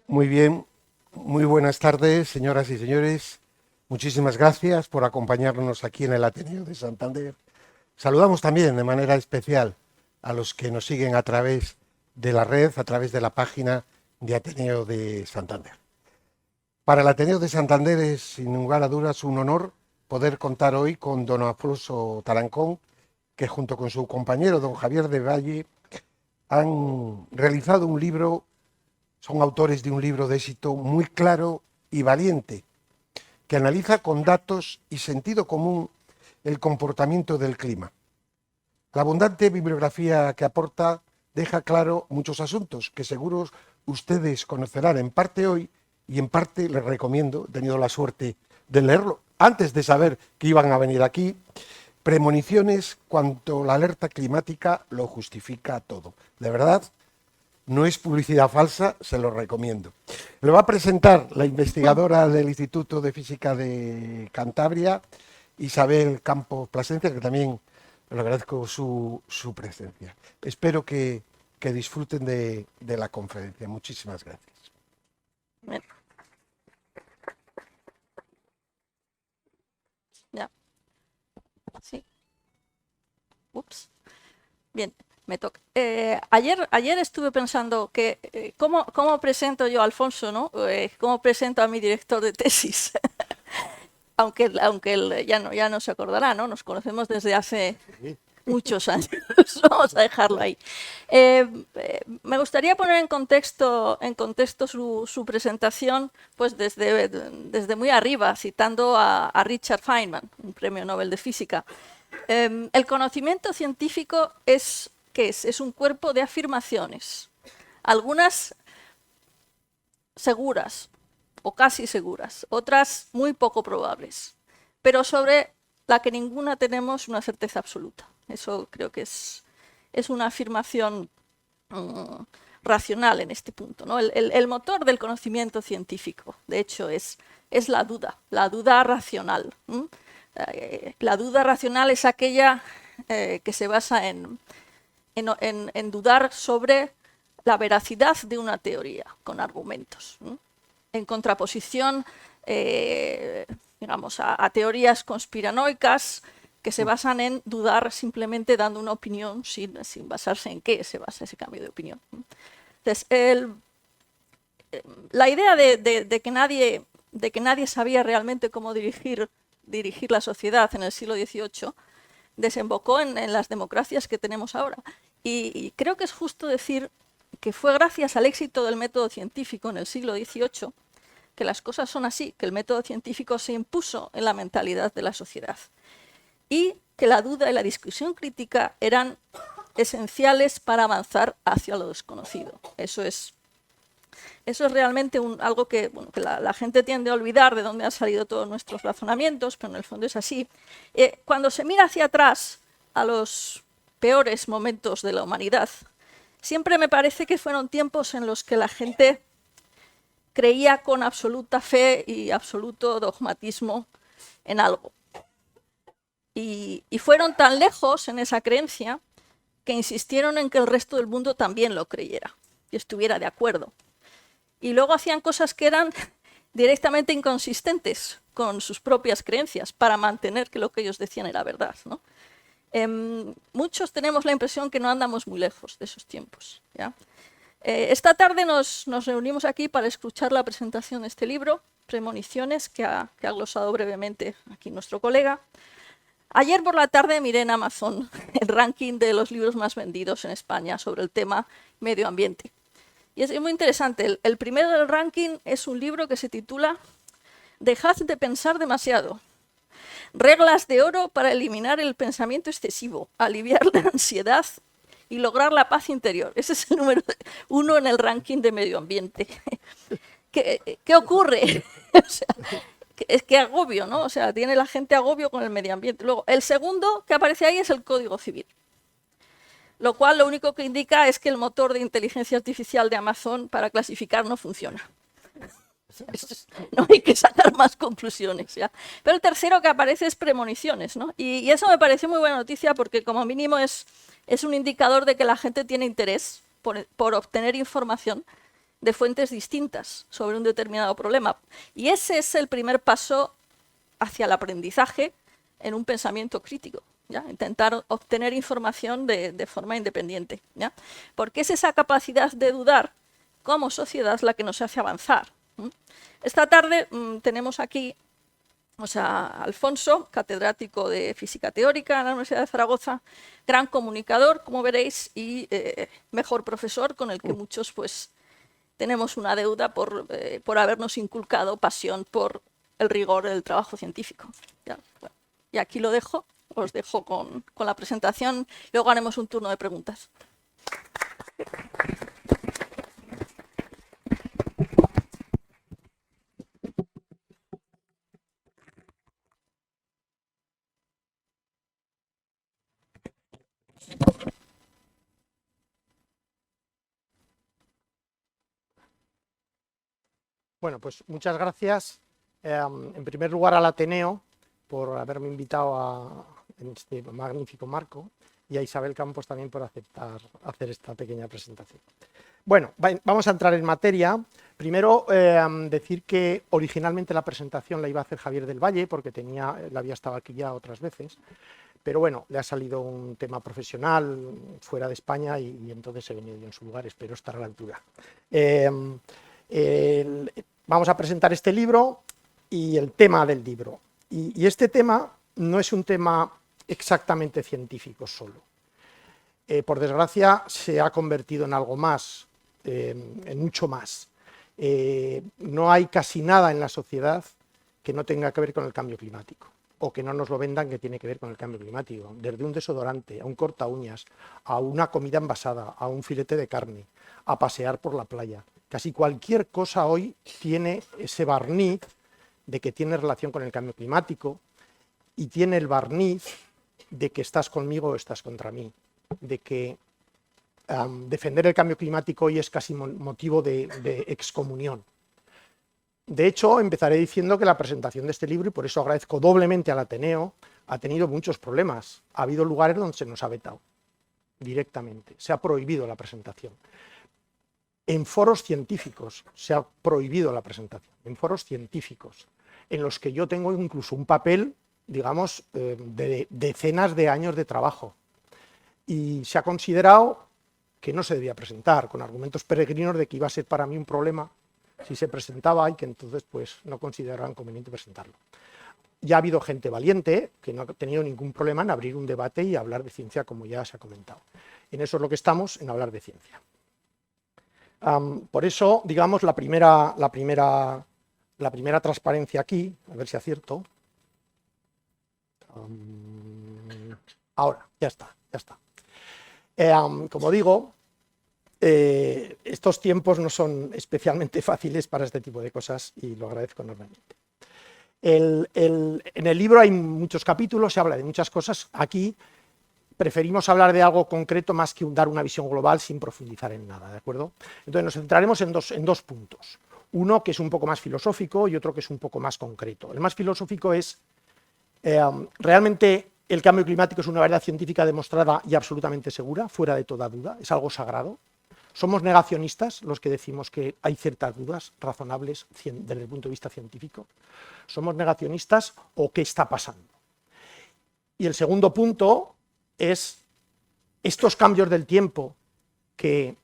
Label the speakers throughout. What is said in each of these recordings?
Speaker 1: Muy bien, muy buenas tardes, señoras y señores. Muchísimas gracias por acompañarnos aquí en el Ateneo de Santander. Saludamos también de manera especial a los que nos siguen a través de la red, a través de la página de Ateneo de Santander. Para el Ateneo de Santander es, sin lugar a dudas, un honor poder contar hoy con don Alfonso Tarancón, que junto con su compañero don Javier de Valle han realizado un libro. Son autores de un libro de éxito muy claro y valiente, que analiza con datos y sentido común el comportamiento del clima. La abundante bibliografía que aporta deja claro muchos asuntos que seguro ustedes conocerán en parte hoy y en parte les recomiendo, he tenido la suerte de leerlo antes de saber que iban a venir aquí, premoniciones cuanto la alerta climática lo justifica todo. De verdad, no es publicidad falsa, se lo recomiendo. Lo va a presentar la investigadora del Instituto de Física de Cantabria, Isabel Campos Plasencia, que también le agradezco su presencia. Espero que disfruten de la conferencia. Muchísimas gracias.
Speaker 2: Bien. Ya. Sí. Ups. Bien, me toca. Ayer estuve pensando que cómo presento yo a Alfonso, ¿no? Cómo presento a mi director de tesis. aunque él ya no se acordará, ¿no? Nos conocemos desde hace muchos años. Vamos a dejarlo ahí. Me gustaría poner en contexto su presentación, pues desde muy arriba, citando a Richard Feynman, un premio Nobel de Física. El conocimiento científico ¿qué es? Es un cuerpo de afirmaciones, algunas seguras o casi seguras, otras muy poco probables, pero sobre la que ninguna tenemos una certeza absoluta. Eso creo que es una afirmación racional en este punto, ¿no? El motor del conocimiento científico, de hecho, es la duda racional. La duda racional es aquella que se basa en dudar sobre la veracidad de una teoría con argumentos, ¿no? En contraposición, digamos, a teorías conspiranoicas que se basan en dudar simplemente dando una opinión sin basarse en qué se basa ese cambio de opinión. Entonces, la idea de que nadie sabía realmente cómo dirigir la sociedad en el siglo XVIII desembocó en las democracias que tenemos ahora. Y creo que es justo decir que fue gracias al éxito del método científico en el siglo XVIII que las cosas son así, que el método científico se impuso en la mentalidad de la sociedad y que la duda y la discusión crítica eran esenciales para avanzar hacia lo desconocido. Eso es realmente algo que la gente tiende a olvidar, de dónde han salido todos nuestros razonamientos, pero en el fondo es así. Cuando se mira hacia atrás a los peores momentos de la humanidad, siempre me parece que fueron tiempos en los que la gente creía con absoluta fe y absoluto dogmatismo en algo. Y fueron tan lejos en esa creencia que insistieron en que el resto del mundo también lo creyera y estuviera de acuerdo. Y luego hacían cosas que eran directamente inconsistentes con sus propias creencias para mantener que lo que ellos decían era verdad, ¿no? Muchos tenemos la impresión que no andamos muy lejos de esos tiempos, ¿ya? Esta tarde nos reunimos aquí para escuchar la presentación de este libro, Premoniciones, que ha glosado brevemente aquí nuestro colega. Ayer por la tarde miré en Amazon el ranking de los libros más vendidos en España sobre el tema medio ambiente. Y es muy interesante. El primero del ranking es un libro que se titula Dejad de pensar demasiado. Reglas de oro para eliminar el pensamiento excesivo, aliviar la ansiedad y lograr la paz interior. Ese es el número 1 en el ranking de medio ambiente. ¿Qué ocurre? O sea, es que agobio, ¿no? O sea, tiene la gente agobio con el medio ambiente. Luego, el segundo que aparece ahí es el Código Civil, lo cual lo único que indica es que el motor de inteligencia artificial de Amazon para clasificar no funciona. No hay que sacar más conclusiones, ¿ya? Pero el tercero que aparece es premoniciones, ¿no? Y eso me pareció muy buena noticia porque como mínimo es un indicador de que la gente tiene interés por obtener información de fuentes distintas sobre un determinado problema. Y ese es el primer paso hacia el aprendizaje en un pensamiento crítico, ¿ya? Intentar obtener información de forma independiente, ¿ya? Porque es esa capacidad de dudar como sociedad la que nos hace avanzar. Esta tarde tenemos aquí Alfonso, catedrático de Física Teórica en la Universidad de Zaragoza, gran comunicador, como veréis, y mejor profesor, con el que muchos pues tenemos una deuda por habernos inculcado pasión por el rigor del trabajo científico. ¿Ya? Bueno, y aquí lo dejo, os dejo con la presentación, luego haremos un turno de preguntas.
Speaker 3: Bueno, pues muchas gracias, en primer lugar al Ateneo por haberme invitado en este magnífico marco y a Isabel Campos también por aceptar hacer esta pequeña presentación. Bueno, vamos a entrar en materia. Primero decir que originalmente la presentación la iba a hacer Javier del Valle porque la había estado aquí ya otras veces, pero bueno, le ha salido un tema profesional fuera de España y entonces he venido yo en su lugar, espero estar a la altura. Vamos a presentar este libro y el tema del libro. Y este tema no es un tema exactamente científico solo. Por desgracia, se ha convertido en algo más, en mucho más. No hay casi nada en la sociedad que no tenga que ver con el cambio climático, o que no nos lo vendan que tiene que ver con el cambio climático. Desde un desodorante, a un corta uñas, a una comida envasada, a un filete de carne, a pasear por la playa. Casi cualquier cosa hoy tiene ese barniz de que tiene relación con el cambio climático y tiene el barniz de que estás conmigo o estás contra mí, de que defender el cambio climático hoy es casi motivo de excomunión. De hecho, empezaré diciendo que la presentación de este libro, y por eso agradezco doblemente al Ateneo, ha tenido muchos problemas. Ha habido lugares donde se nos ha vetado directamente, se ha prohibido la presentación. En foros científicos se ha prohibido la presentación, en foros científicos, en los que yo tengo incluso un papel, digamos, de decenas de años de trabajo. Y se ha considerado que no se debía presentar, con argumentos peregrinos de que iba a ser para mí un problema si se presentaba y que entonces pues, no consideraban conveniente presentarlo. Ya ha habido gente valiente que no ha tenido ningún problema en abrir un debate y hablar de ciencia, como ya se ha comentado. En eso es lo que estamos, en hablar de ciencia. Por eso, digamos, la primera transparencia aquí, a ver si acierto. Ahora, ya está. Como digo, estos tiempos no son especialmente fáciles para este tipo de cosas y lo agradezco enormemente. En el libro hay muchos capítulos, se habla de muchas cosas. Aquí preferimos hablar de algo concreto más que dar una visión global sin profundizar en nada, ¿de acuerdo? Entonces nos centraremos en dos puntos. Uno que es un poco más filosófico y otro que es un poco más concreto. El más filosófico es, ¿realmente el cambio climático es una verdad científica demostrada y absolutamente segura, fuera de toda duda? ¿Es algo sagrado? ¿Somos negacionistas los que decimos que hay ciertas dudas razonables desde el punto de vista científico? ¿Somos negacionistas o qué está pasando? Y el segundo punto es estos cambios del tiempo que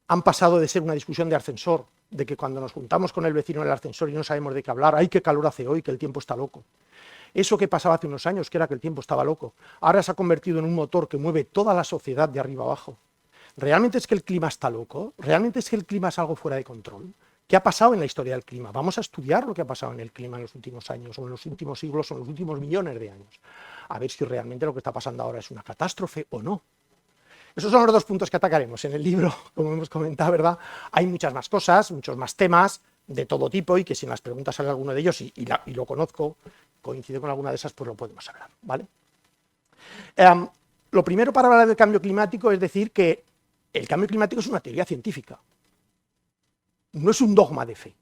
Speaker 3: han pasado de ser una discusión de ascensor, de que cuando nos juntamos con el vecino en el ascensor y no sabemos de qué hablar, ¡ay, qué calor hace hoy, que el tiempo está loco! Eso que pasaba hace unos años, que era que el tiempo estaba loco, ahora se ha convertido en un motor que mueve toda la sociedad de arriba abajo. ¿Realmente es que el clima está loco? ¿Realmente es que el clima es algo fuera de control? ¿Qué ha pasado en la historia del clima? Vamos a estudiar lo que ha pasado en el clima en los últimos años, o en los últimos siglos, o en los últimos millones de años. A ver si realmente lo que está pasando ahora es una catástrofe o no. Esos son los dos puntos que atacaremos en el libro, como hemos comentado, ¿verdad? Hay muchas más cosas, muchos más temas de todo tipo y que si en las preguntas sale alguno de ellos y lo conozco, coincide con alguna de esas, pues lo podemos hablar, ¿vale? Lo primero para hablar del cambio climático es decir que el cambio climático es una teoría científica. No es un dogma de fe,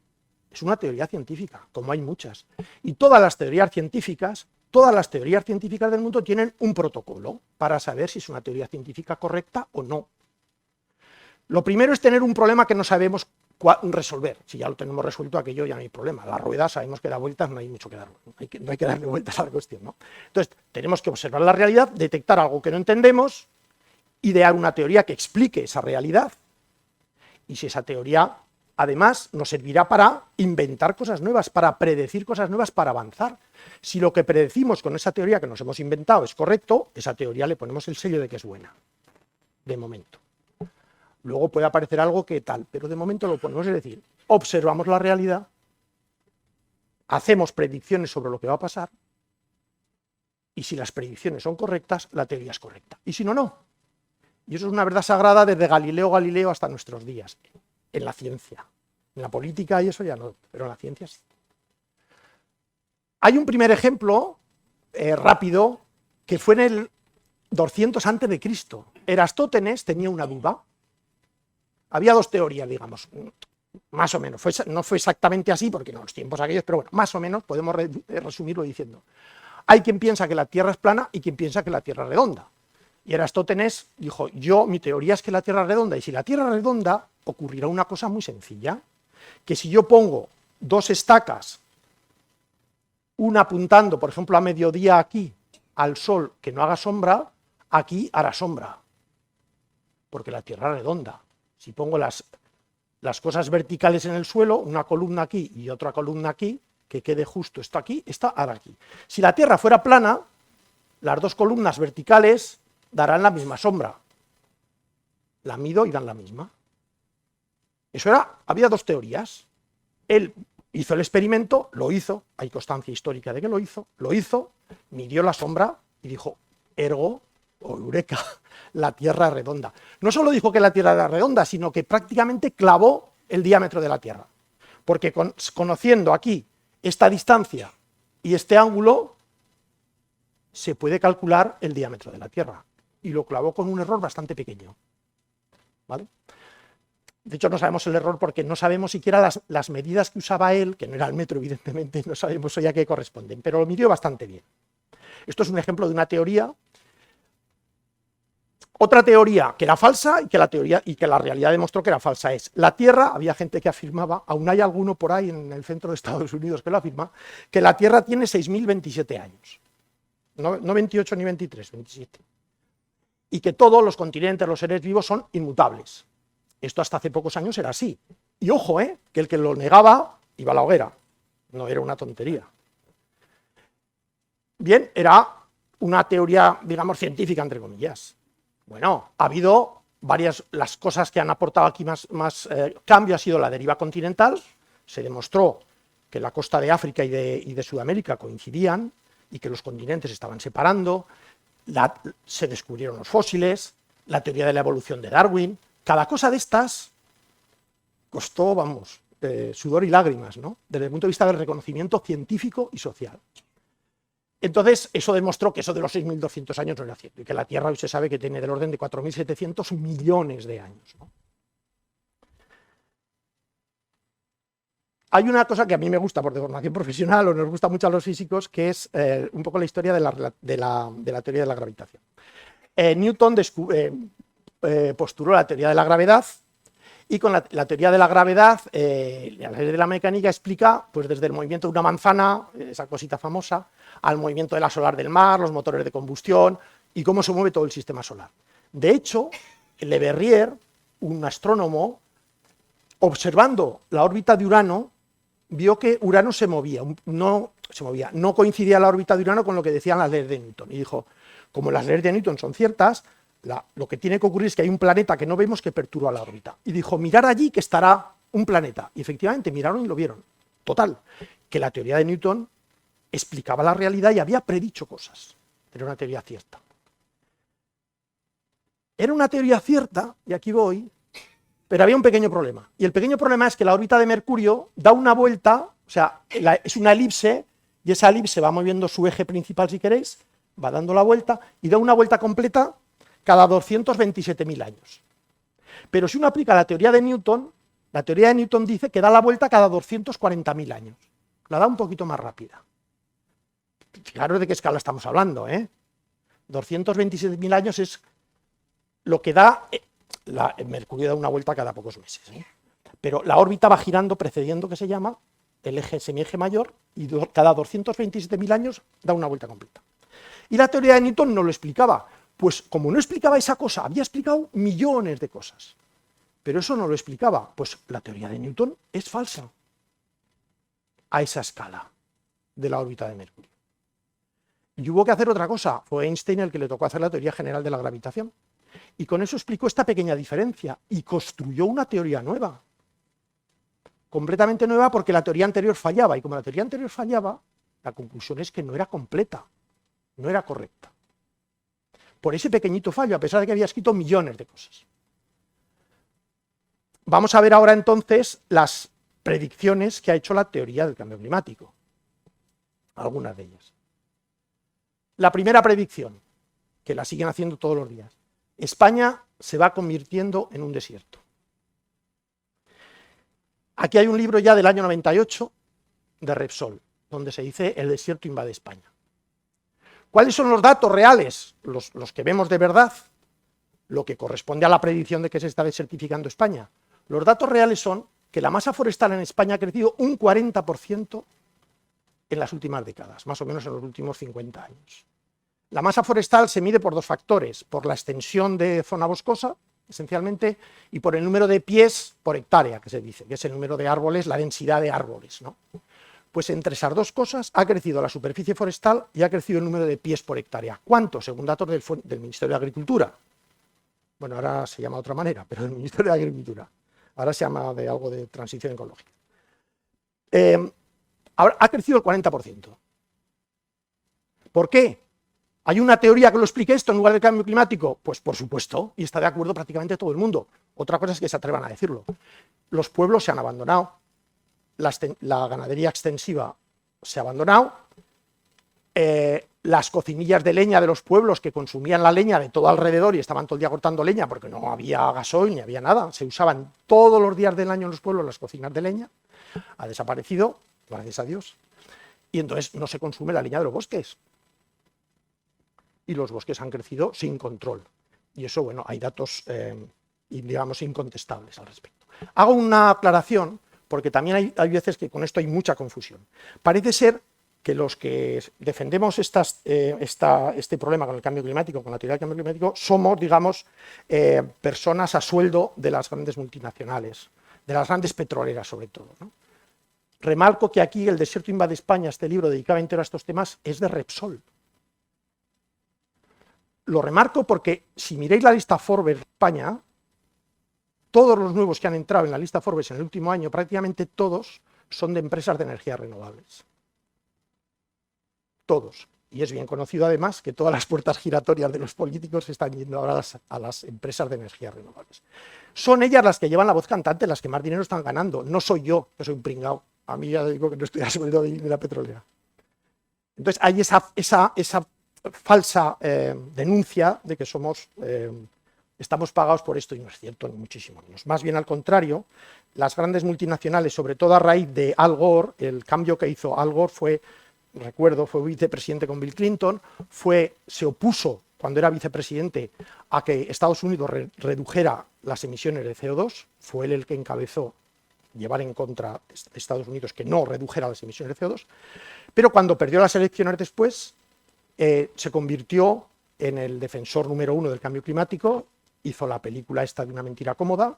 Speaker 3: es una teoría científica, como hay muchas. Y todas las teorías científicas del mundo tienen un protocolo para saber si es una teoría científica correcta o no. Lo primero es tener un problema que no sabemos resolver. Si ya lo tenemos resuelto, aquello ya no hay problema. La rueda sabemos que da vueltas, no hay mucho que dar, no hay que darle vueltas a la cuestión, ¿no? Entonces, tenemos que observar la realidad, detectar algo que no entendemos, idear una teoría que explique esa realidad, y si esa teoría, además, nos servirá para inventar cosas nuevas, para predecir cosas nuevas, para avanzar. Si lo que predecimos con esa teoría que nos hemos inventado es correcto, esa teoría le ponemos el sello de que es buena, de momento. Luego puede aparecer algo que tal, pero de momento lo ponemos, es decir, observamos la realidad, hacemos predicciones sobre lo que va a pasar, y si las predicciones son correctas, la teoría es correcta. Y si no, no. Y eso es una verdad sagrada desde Galileo Galileo hasta nuestros días, en la ciencia. En la política y eso ya no, pero en la ciencia sí. Hay un primer ejemplo rápido que fue en el 200 a.C. Erastótenes tenía una duda. Había dos teorías, digamos, más o menos. No fue exactamente así, porque no los tiempos aquellos, pero bueno, más o menos podemos resumirlo diciendo. Hay quien piensa que la Tierra es plana y quien piensa que la Tierra es redonda. Y Erastótenes dijo, mi teoría es que la Tierra es redonda, y si la Tierra es redonda, ocurrirá una cosa muy sencilla, que si yo pongo dos estacas, una apuntando, por ejemplo, a mediodía aquí, al Sol, que no haga sombra, aquí hará sombra, porque la Tierra es redonda. Si pongo las cosas verticales en el suelo, una columna aquí y otra columna aquí, que quede justo esto aquí, esta hará aquí. Si la Tierra fuera plana, las dos columnas verticales darán la misma sombra. La mido y dan la misma. Había dos teorías. Él hizo el experimento, lo hizo, hay constancia histórica de que lo hizo, midió la sombra y dijo, ergo, o eureka, la Tierra es redonda. No solo dijo que la Tierra era redonda, sino que prácticamente clavó el diámetro de la Tierra. Porque conociendo aquí esta distancia y este ángulo, se puede calcular el diámetro de la Tierra. Y lo clavó con un error bastante pequeño. ¿Vale? De hecho, no sabemos el error porque no sabemos siquiera las medidas que usaba él, que no era el metro, evidentemente, no sabemos hoy a qué corresponden, pero lo midió bastante bien. Esto es un ejemplo de una teoría. Otra teoría que era falsa y que la realidad demostró que era falsa es la Tierra. Había gente que afirmaba, aún hay alguno por ahí en el centro de Estados Unidos que lo afirma, que la Tierra tiene 6.027 años. No 28 ni 23, 27. Y que todos los continentes, los seres vivos son inmutables. Esto hasta hace pocos años era así. Y ojo, que el que lo negaba iba a la hoguera. No era una tontería. Bien, era una teoría, digamos, científica, entre comillas. Bueno, ha habido las cosas que han aportado aquí más cambio ha sido la deriva continental. Se demostró que la costa de África y de Sudamérica coincidían y que los continentes estaban separando. Se descubrieron los fósiles, la teoría de la evolución de Darwin. Cada cosa de estas costó, sudor y lágrimas, ¿no? Desde el punto de vista del reconocimiento científico y social. Entonces, eso demostró que eso de los 6.200 años no era cierto, y que la Tierra hoy se sabe que tiene del orden de 4.700 millones de años, ¿no? Hay una cosa que a mí me gusta por formación profesional, o nos gusta mucho a los físicos, que es un poco la historia de la teoría de la gravitación. Newton postuló la teoría de la gravedad, y con la teoría de la gravedad, la ley de la mecánica explica, pues desde el movimiento de una manzana, esa cosita famosa, al movimiento de la solar del mar, los motores de combustión, y cómo se mueve todo el sistema solar. De hecho, Le Verrier, un astrónomo, observando la órbita de Urano, vio que Urano no coincidía la órbita de Urano con lo que decían las leyes de Newton, y dijo, como las leyes de Newton son ciertas, lo que tiene que ocurrir es que hay un planeta que no vemos que perturba la órbita. Y dijo, mirar allí que estará un planeta. Y efectivamente miraron y lo vieron. Total, que la teoría de Newton explicaba la realidad y había predicho cosas. Era una teoría cierta. Era una teoría cierta, y aquí voy, pero había un pequeño problema. Y el pequeño problema es que la órbita de Mercurio da una vuelta, o sea, es una elipse, y esa elipse va moviendo su eje principal, si queréis, va dando la vuelta, y da una vuelta completa cada 227.000 años. Pero si uno aplica la teoría de Newton dice que da la vuelta cada 240.000 años. La da un poquito más rápida. Fijaros de qué escala estamos hablando, 227.000 años es lo que da... Mercurio da una vuelta cada pocos meses. pero la órbita va girando precediendo, que se llama, el eje semieje mayor, y cada 227.000 años da una vuelta completa. Y la teoría de Newton no lo explicaba, pues como no explicaba esa cosa, había explicado millones de cosas, pero eso no lo explicaba, pues la teoría de Newton es falsa a esa escala de la órbita de Mercurio. Y hubo que hacer otra cosa, fue Einstein el que le tocó hacer la teoría general de la gravitación, y con eso explicó esta pequeña diferencia, y construyó una teoría nueva, completamente nueva, porque la teoría anterior fallaba, y como la teoría anterior fallaba, la conclusión es que no era completa, no era correcta. Por ese pequeñito fallo, a pesar de que había escrito millones de cosas. Vamos a ver ahora entonces las predicciones que ha hecho la teoría del cambio climático, algunas de ellas. La primera predicción, que la siguen haciendo todos los días: España se va convirtiendo en un desierto. Aquí hay un libro ya del año 98 de Repsol, donde se dice el desierto invade España. ¿Cuáles son los datos reales? Los que vemos de verdad, lo que corresponde a la predicción de que se está desertificando España. Los datos reales son que la masa forestal en España ha crecido un 40% en las últimas décadas, más o menos en los últimos 50 años. La masa forestal se mide por dos factores: por la extensión de zona boscosa, esencialmente, y por el número de pies por hectárea, que se dice, que es el número de árboles, la densidad de árboles, ¿no? Pues entre esas dos cosas ha crecido la superficie forestal y ha crecido el número de pies por hectárea. ¿Cuánto? Según datos del Ministerio de Agricultura. Bueno, ahora se llama de otra manera, pero del Ministerio de Agricultura. Ahora se llama de algo de transición ecológica. Ahora ha crecido el 40%. ¿Por qué? ¿Hay una teoría que lo explique esto en lugar del cambio climático? Pues por supuesto, y está de acuerdo prácticamente todo el mundo. Otra cosa es que se atrevan a decirlo. Los pueblos se han abandonado, la ganadería extensiva se ha abandonado, las cocinillas de leña de los pueblos que consumían la leña de todo alrededor y estaban todo el día cortando leña porque no había gasoil ni había nada, se usaban todos los días del año en los pueblos las cocinas de leña, ha desaparecido, gracias a Dios, y entonces no se consume la leña de los bosques. Y los bosques han crecido sin control. Y eso, bueno, hay datos, digamos, incontestables al respecto. Hago una aclaración, porque también hay veces que con esto hay mucha confusión. Parece ser que los que defendemos este problema con el cambio climático, con la teoría del cambio climático, somos, digamos, personas a sueldo de las grandes multinacionales, de las grandes petroleras sobre todo, ¿no? Remarco que aquí El desierto invade España, este libro dedicado entero a estos temas, es de Repsol. Lo remarco porque si miráis la lista Forbes de España, todos los nuevos que han entrado en la lista Forbes en el último año, prácticamente todos son de empresas de energías renovables. Todos. Y es bien conocido además que todas las puertas giratorias de los políticos están yendo ahora a las empresas de energías renovables. Son ellas las que llevan la voz cantante, las que más dinero están ganando. No soy yo, que soy un pringao. A mí ya digo que no estoy a sueldo de la petrolera. Entonces hay esa falsa denuncia de que estamos pagados por esto, y no es cierto, ni muchísimo menos. Más bien al contrario, las grandes multinacionales, sobre todo a raíz de Al Gore, el cambio que hizo Al Gore fue vicepresidente con Bill Clinton, se opuso cuando era vicepresidente a que Estados Unidos redujera las emisiones de CO2, fue él el que encabezó llevar en contra de Estados Unidos que no redujera las emisiones de CO2, pero cuando perdió las elecciones después, se convirtió en el defensor número uno del cambio climático, hizo la película esta de una mentira cómoda,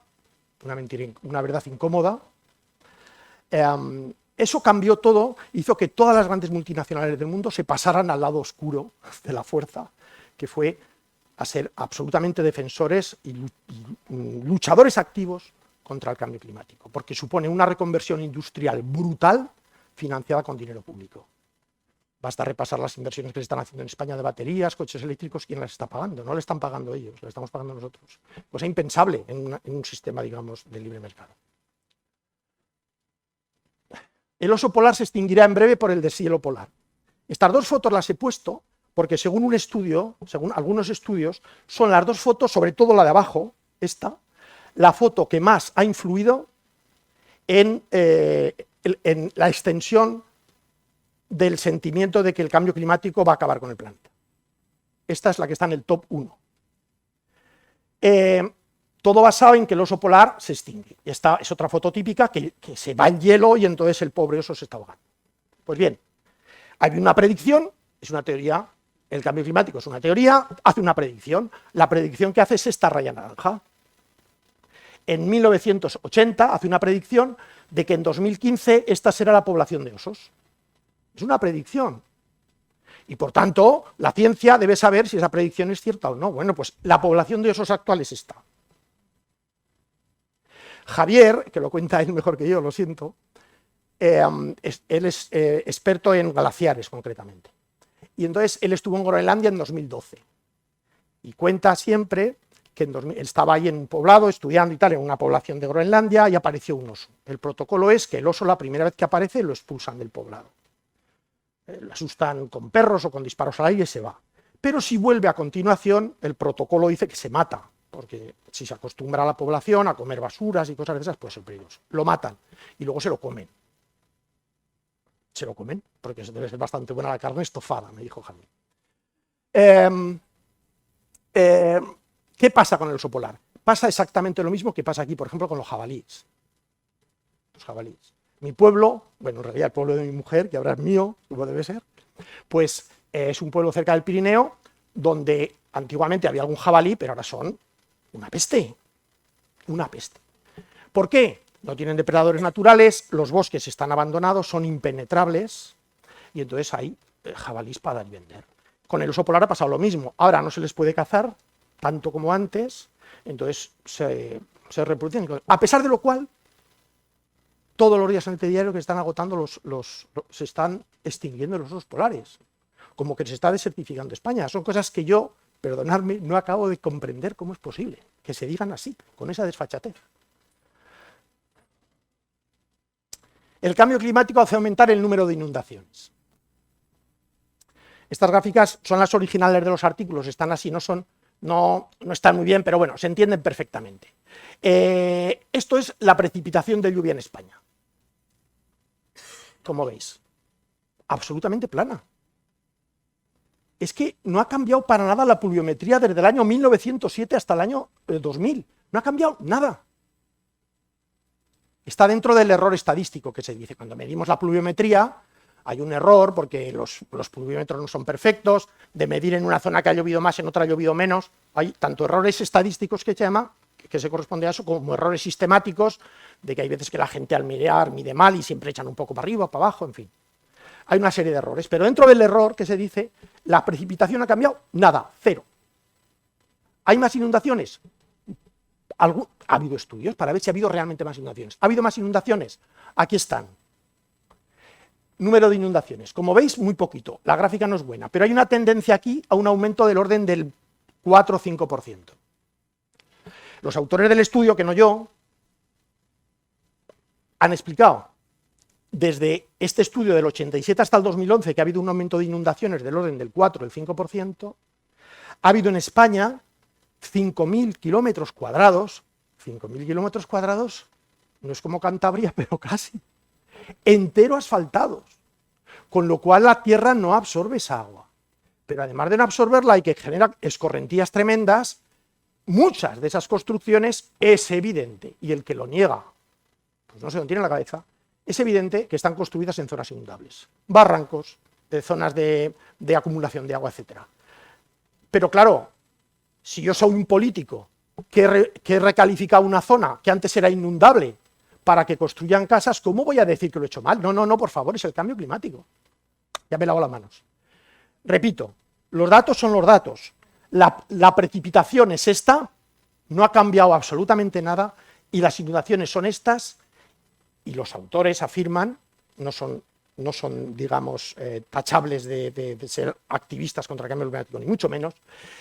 Speaker 3: una verdad incómoda. Eso cambió todo, hizo que todas las grandes multinacionales del mundo se pasaran al lado oscuro de la fuerza, que fue a ser absolutamente defensores y luchadores activos contra el cambio climático, porque supone una reconversión industrial brutal financiada con dinero público. Basta repasar las inversiones que se están haciendo en España de baterías, coches eléctricos. ¿Quién las está pagando? No le están pagando ellos, le estamos pagando nosotros. Cosa impensable en un sistema, digamos, de libre mercado. El oso polar se extinguirá en breve por el deshielo polar. Estas dos fotos las he puesto porque según algunos estudios, son las dos fotos, sobre todo la de abajo, esta, la foto que más ha influido en la extensión del sentimiento de que el cambio climático va a acabar con el planeta. Esta es la que está en el top 1. todo basado en que el oso polar se extingue. Y esta es otra foto típica, que se va el hielo y entonces el pobre oso se está ahogando. Pues bien, hay una predicción, es una teoría, el cambio climático es una teoría, hace una predicción. La predicción que hace es esta raya naranja. En 1980 hace una predicción de que en 2015 esta será la población de osos. Es una predicción. Y por tanto, la ciencia debe saber si esa predicción es cierta o no. Bueno, pues la población de osos actual es esta. Javier, que lo cuenta él mejor que yo, lo siento, él es experto en glaciares concretamente. Y entonces él estuvo en Groenlandia en 2012. Y cuenta siempre que él estaba ahí en un poblado estudiando y tal, en una población de Groenlandia, y apareció un oso. El protocolo es que el oso, la primera vez que aparece, lo expulsan del poblado. Lo asustan con perros o con disparos al aire y se va. Pero si vuelve a continuación, el protocolo dice que se mata, porque si se acostumbra a la población a comer basuras y cosas de esas, pues es peligroso. Lo matan y luego se lo comen. Se lo comen, porque debe ser bastante buena la carne estofada, me dijo Javier. ¿Qué pasa con el oso polar? Pasa exactamente lo mismo que pasa aquí, por ejemplo, con los jabalíes. Los jabalíes. Mi pueblo, bueno, en realidad el pueblo de mi mujer, que ahora es mío, como debe ser, pues es un pueblo cerca del Pirineo, donde antiguamente había algún jabalí, pero ahora son una peste. Una peste. ¿Por qué? No tienen depredadores naturales, los bosques están abandonados, son impenetrables, y entonces hay jabalís para dar y vender. Con el oso polar ha pasado lo mismo. Ahora no se les puede cazar tanto como antes, entonces se reproducen. A pesar de lo cual, todos los días en el telediario que se están agotando se están extinguiendo los osos polares, como que se está desertificando España. Son cosas que yo, perdonadme, no acabo de comprender cómo es posible que se digan así, con esa desfachatez. El cambio climático hace aumentar el número de inundaciones. Estas gráficas son las originales de los artículos, están así, no están muy bien, pero bueno, se entienden perfectamente. Esto es la precipitación de lluvia en España. Como veis, absolutamente plana. Es que no ha cambiado para nada la pluviometría desde el año 1907 hasta el año 2000. No ha cambiado nada. Está dentro del error estadístico que se dice. Cuando medimos la pluviometría hay un error porque los pluviómetros no son perfectos, de medir en una zona que ha llovido más, en otra ha llovido menos. Hay tanto errores estadísticos que se llama, que se corresponde a eso, como errores sistemáticos, de que hay veces que la gente al mirar mide mal y siempre echan un poco para arriba, para abajo, en fin. Hay una serie de errores, pero dentro del error que se dice, la precipitación ha cambiado, nada, cero. ¿Hay más inundaciones? Ha habido estudios para ver si ha habido realmente más inundaciones. ¿Ha habido más inundaciones? Aquí están. Número de inundaciones. Como veis, muy poquito. La gráfica no es buena, pero hay una tendencia aquí a un aumento del orden del 4 o 5%. Los autores del estudio, que no yo, han explicado desde este estudio del 87 hasta el 2011 que ha habido un aumento de inundaciones del orden del 4 o el 5%, ha habido en España 5.000 kilómetros cuadrados, 5.000 kilómetros cuadrados, no es como Cantabria, pero casi, entero asfaltados, con lo cual la tierra no absorbe esa agua. Pero además de no absorberla y que genera escorrentías tremendas, muchas de esas construcciones es evidente, y el que lo niega, pues no se lo tiene en la cabeza, es evidente que están construidas en zonas inundables, barrancos, zonas de acumulación de agua, etc. Pero claro, si yo soy un político que he recalificado una zona que antes era inundable para que construyan casas, ¿cómo voy a decir que lo he hecho mal? No, por favor, es el cambio climático. Ya me lavo las manos. Repito, los datos son los datos. La precipitación es esta, no ha cambiado absolutamente nada, y las inundaciones son estas, y los autores afirman, no son digamos, tachables de ser activistas contra el cambio climático, ni mucho menos,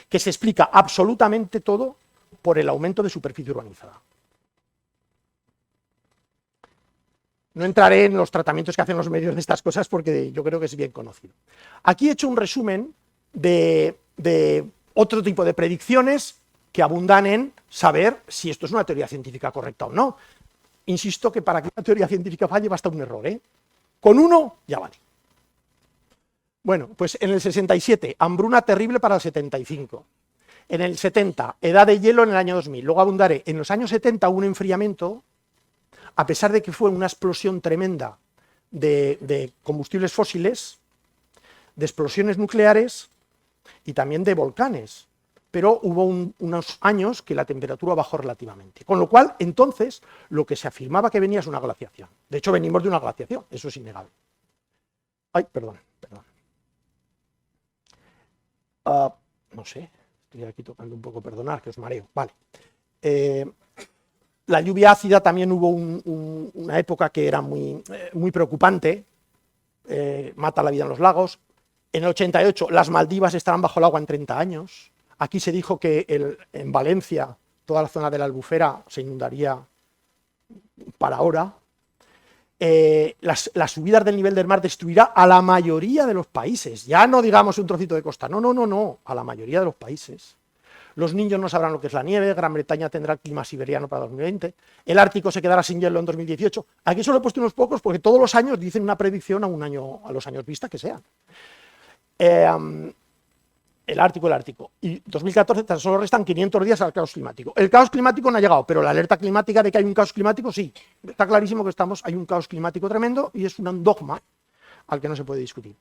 Speaker 3: que se explica absolutamente todo por el aumento de superficie urbanizada. No entraré en los tratamientos que hacen los medios de estas cosas porque yo creo que es bien conocido. Aquí he hecho un resumen de otro tipo de predicciones que abundan en saber si esto es una teoría científica correcta o no. Insisto que para que una teoría científica falle basta un error, ¿eh? Con uno ya vale. Bueno, pues en el 67, hambruna terrible para el 75. En el 70, edad de hielo en el año 2000. Luego abundaré. En los años 70 hubo un enfriamiento, a pesar de que fue una explosión tremenda de combustibles fósiles, de explosiones nucleares y también de volcanes. Pero hubo unos años que la temperatura bajó relativamente. Con lo cual, entonces, lo que se afirmaba que venía es una glaciación. De hecho, venimos de una glaciación, eso es innegable. Ay, perdón. No sé, estoy aquí tocando un poco, perdonar, que os mareo. Vale. La lluvia ácida también hubo una época que era muy preocupante, mata la vida en los lagos. En el 88 las Maldivas estarán bajo el agua en 30 años. Aquí se dijo que en Valencia, toda la zona de la Albufera se inundaría para ahora. Las subidas del nivel del mar destruirá a la mayoría de los países. Ya no digamos un trocito de costa, no, a la mayoría de los países. Los niños no sabrán lo que es la nieve, Gran Bretaña tendrá el clima siberiano para 2020, el Ártico se quedará sin hielo en 2018. Aquí solo he puesto unos pocos porque todos los años dicen una predicción a los años vista que sean. El Ártico. Y 2014 tan solo restan 500 días al caos climático. El caos climático no ha llegado, pero la alerta climática de que hay un caos climático sí. Está clarísimo que hay un caos climático tremendo y es un dogma al que no se puede discutir.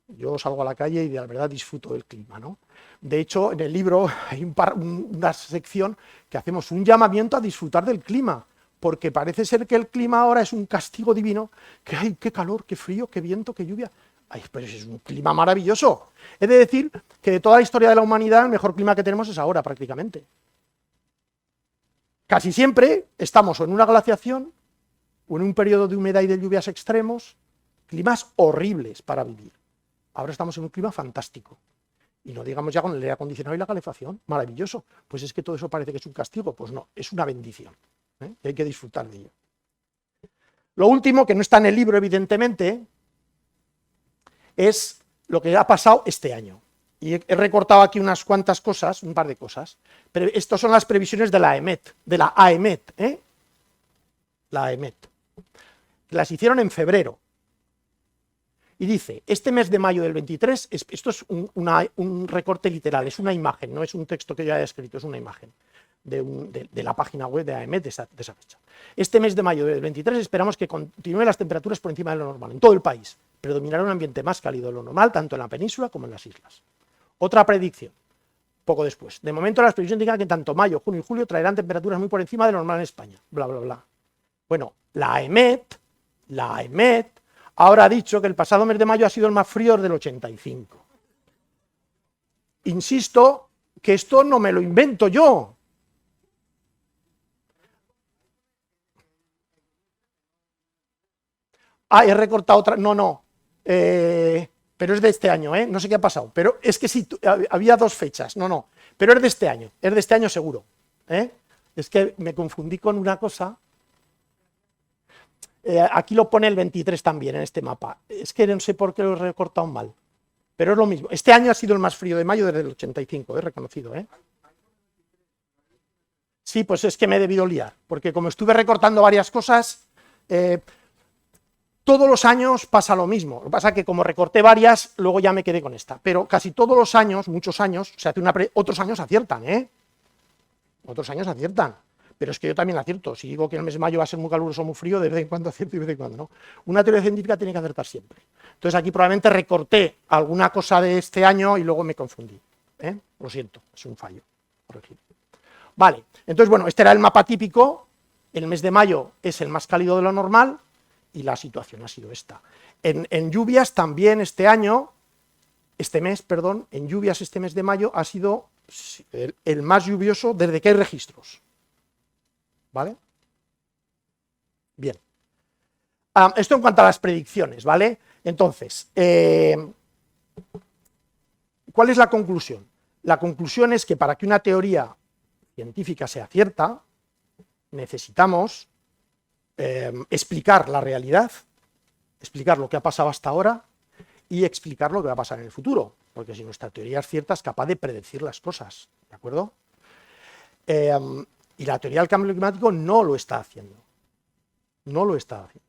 Speaker 3: Yo salgo a la calle y de la verdad disfruto del clima, ¿no? De hecho, en el libro hay una sección que hacemos un llamamiento a disfrutar del clima, porque parece ser que el clima ahora es un castigo divino, que hay qué calor, qué frío, qué viento, qué lluvia. Ay, pero es un clima maravilloso. He de decir que de toda la historia de la humanidad el mejor clima que tenemos es ahora prácticamente. Casi siempre estamos o en una glaciación o en un periodo de humedad y de lluvias extremos, climas horribles para vivir. Ahora estamos en un clima fantástico. Y no digamos ya con el aire acondicionado y la calefacción, maravilloso. Pues es que todo eso parece que es un castigo. Pues no, es una bendición. Y hay que disfrutar de ello. Lo último, que no está en el libro evidentemente, es lo que ha pasado este año. Y he recortado aquí unas cuantas cosas, un par de cosas. Pero estas son las previsiones de la AEMET, La AEMET. Las hicieron en febrero. Y dice, este mes de mayo del 23, esto es un recorte literal, es una imagen, no es un texto que yo haya escrito, es una imagen de la página web de AEMET de esa fecha. Este mes de mayo del 23 esperamos que continúen las temperaturas por encima de lo normal en todo el país. Predominará un ambiente más cálido de lo normal, tanto en la península como en las islas. Otra predicción, poco después. De momento las previsiones indican que tanto mayo, junio y julio traerán temperaturas muy por encima de lo normal en España. Bla, bla, bla. Bueno, la AEMET ahora ha dicho que el pasado mes de mayo ha sido el más frío del 85. Insisto que esto no me lo invento yo. He recortado otra. No. Pero es de este año, no sé qué ha pasado. Pero es que sí, había dos fechas. No. Pero es de este año. Es de este año seguro. Es que me confundí con una cosa. Aquí lo pone el 23 también en este mapa. Es que no sé por qué lo he recortado mal. Pero es lo mismo. Este año ha sido el más frío de mayo desde el 85, reconocido. Sí, pues es que me he debido liar. Porque como estuve recortando varias cosas, todos los años pasa lo mismo. Lo que pasa es que como recorté varias, luego ya me quedé con esta. Pero casi todos los años, muchos años, o sea, otros años aciertan, Otros años aciertan. Pero es que yo también acierto. Si digo que el mes de mayo va a ser muy caluroso o muy frío, de vez en cuando acierto y de vez en cuando no. Una teoría científica tiene que acertar siempre. Entonces aquí probablemente recorté alguna cosa de este año y luego me confundí. Lo siento, es un fallo. Vale, entonces bueno, este era el mapa típico. El mes de mayo es el más cálido de lo normal y la situación ha sido esta. En lluvias también en lluvias este mes de mayo ha sido el más lluvioso desde que hay registros. ¿Vale? Bien. Esto en cuanto a las predicciones, ¿vale? Entonces, ¿cuál es la conclusión? La conclusión es que para que una teoría científica sea cierta, necesitamos explicar la realidad, explicar lo que ha pasado hasta ahora y explicar lo que va a pasar en el futuro, porque si nuestra teoría es cierta es capaz de predecir las cosas, ¿de acuerdo? Y la teoría del cambio climático no lo está haciendo. No lo está haciendo.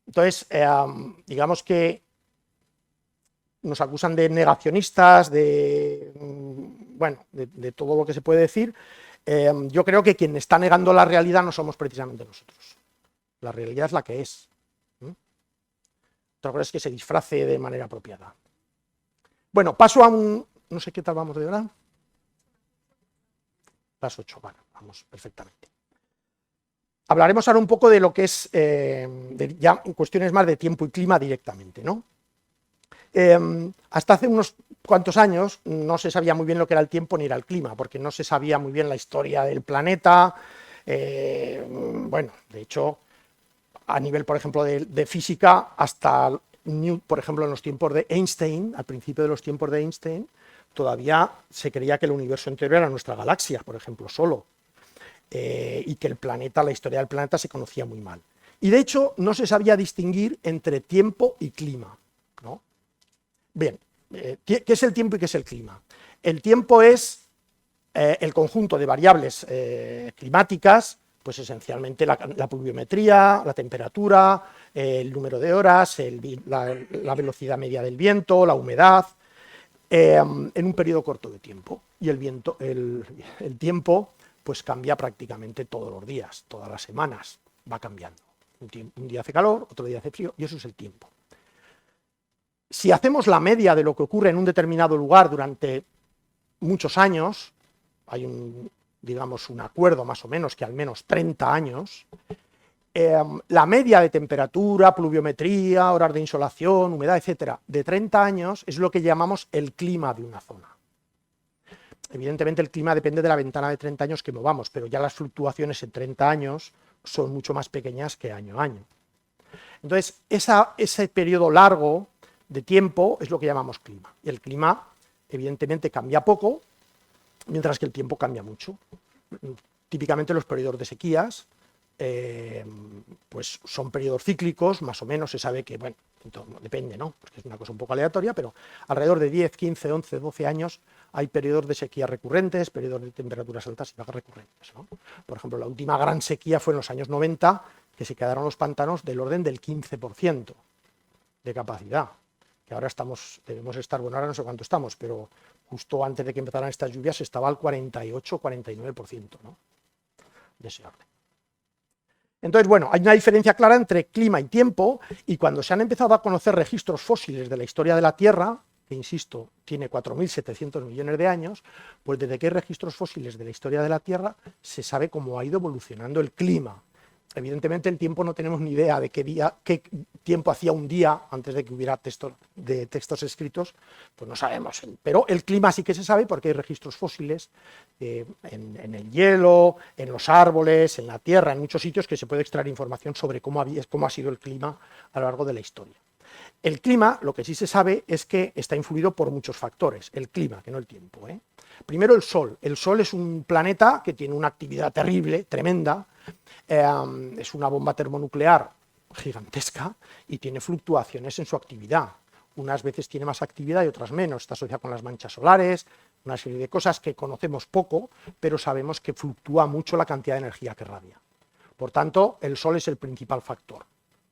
Speaker 3: Entonces, digamos que nos acusan de negacionistas, de bueno, de todo lo que se puede decir, yo creo que quien está negando la realidad no somos precisamente nosotros. La realidad es la que es. Otra cosa es que se disfrace de manera apropiada. Bueno, paso a un... No sé qué tal vamos de hora. Las 8, bueno, vamos perfectamente. Hablaremos ahora un poco de lo que es ya cuestiones más de tiempo y clima directamente, ¿no? Hasta hace unos cuantos años no se sabía muy bien lo que era el tiempo ni era el clima, porque no se sabía muy bien la historia del planeta. Bueno, de hecho, a nivel, por ejemplo, de física, hasta, por ejemplo, en los tiempos de Einstein, al principio de los tiempos de Einstein, todavía se creía que el universo entero era nuestra galaxia, por ejemplo, solo, y que el planeta, la historia del planeta se conocía muy mal. Y de hecho no se sabía distinguir entre tiempo y clima, ¿no? Bien, ¿qué es el tiempo y qué es el clima? El tiempo es el conjunto de variables climáticas, pues esencialmente la pluviometría, la temperatura, el número de horas, la velocidad media del viento, la humedad, en un periodo corto de tiempo. Y el tiempo pues cambia prácticamente todos los días, todas las semanas, va cambiando. Un día hace calor, otro día hace frío, y eso es el tiempo. Si hacemos la media de lo que ocurre en un determinado lugar durante muchos años, hay digamos, un acuerdo más o menos que al menos 30 años, la media de temperatura, pluviometría, horas de insolación, humedad, etcétera, de 30 años es lo que llamamos el clima de una zona. Evidentemente el clima depende de la ventana de 30 años que movamos, pero ya las fluctuaciones en 30 años son mucho más pequeñas que año a año. Entonces, ese periodo largo de tiempo es lo que llamamos clima. Y el clima, evidentemente, cambia poco, mientras que el tiempo cambia mucho. Típicamente los periodos de sequías pues son periodos cíclicos, más o menos se sabe que, bueno, depende, ¿no? Porque es una cosa un poco aleatoria, pero alrededor de 10, 15, 11, 12 años hay periodos de sequía recurrentes, periodos de temperaturas altas y bajas recurrentes, ¿no? Por ejemplo, la última gran sequía fue en los años 90, que se quedaron los pantanos del orden del 15% de capacidad, que ahora debemos estar, bueno, ahora no sé cuánto estamos, pero justo antes de que empezaran estas lluvias estaba al 48-49%, ¿no? De ese orden. Entonces, bueno, hay una diferencia clara entre clima y tiempo, y cuando se han empezado a conocer registros fósiles de la historia de la Tierra, que insisto, tiene 4.700 millones de años, pues desde que hay registros fósiles de la historia de la Tierra se sabe cómo ha ido evolucionando el clima. Evidentemente el tiempo no tenemos ni idea de qué tiempo hacía un día antes de que hubiera textos escritos, pues no sabemos. Pero el clima sí que se sabe porque hay registros fósiles en el hielo, en los árboles, en la tierra, en muchos sitios que se puede extraer información sobre cómo ha sido el clima a lo largo de la historia. El clima, lo que sí se sabe es que está influido por muchos factores, el clima, que no el tiempo, ¿eh? Primero el Sol. El Sol es un planeta que tiene una actividad terrible, tremenda, es una bomba termonuclear gigantesca y tiene fluctuaciones en su actividad. Unas veces tiene más actividad y otras menos, está asociada con las manchas solares, una serie de cosas que conocemos poco, pero sabemos que fluctúa mucho la cantidad de energía que irradia. Por tanto, el Sol es el principal factor,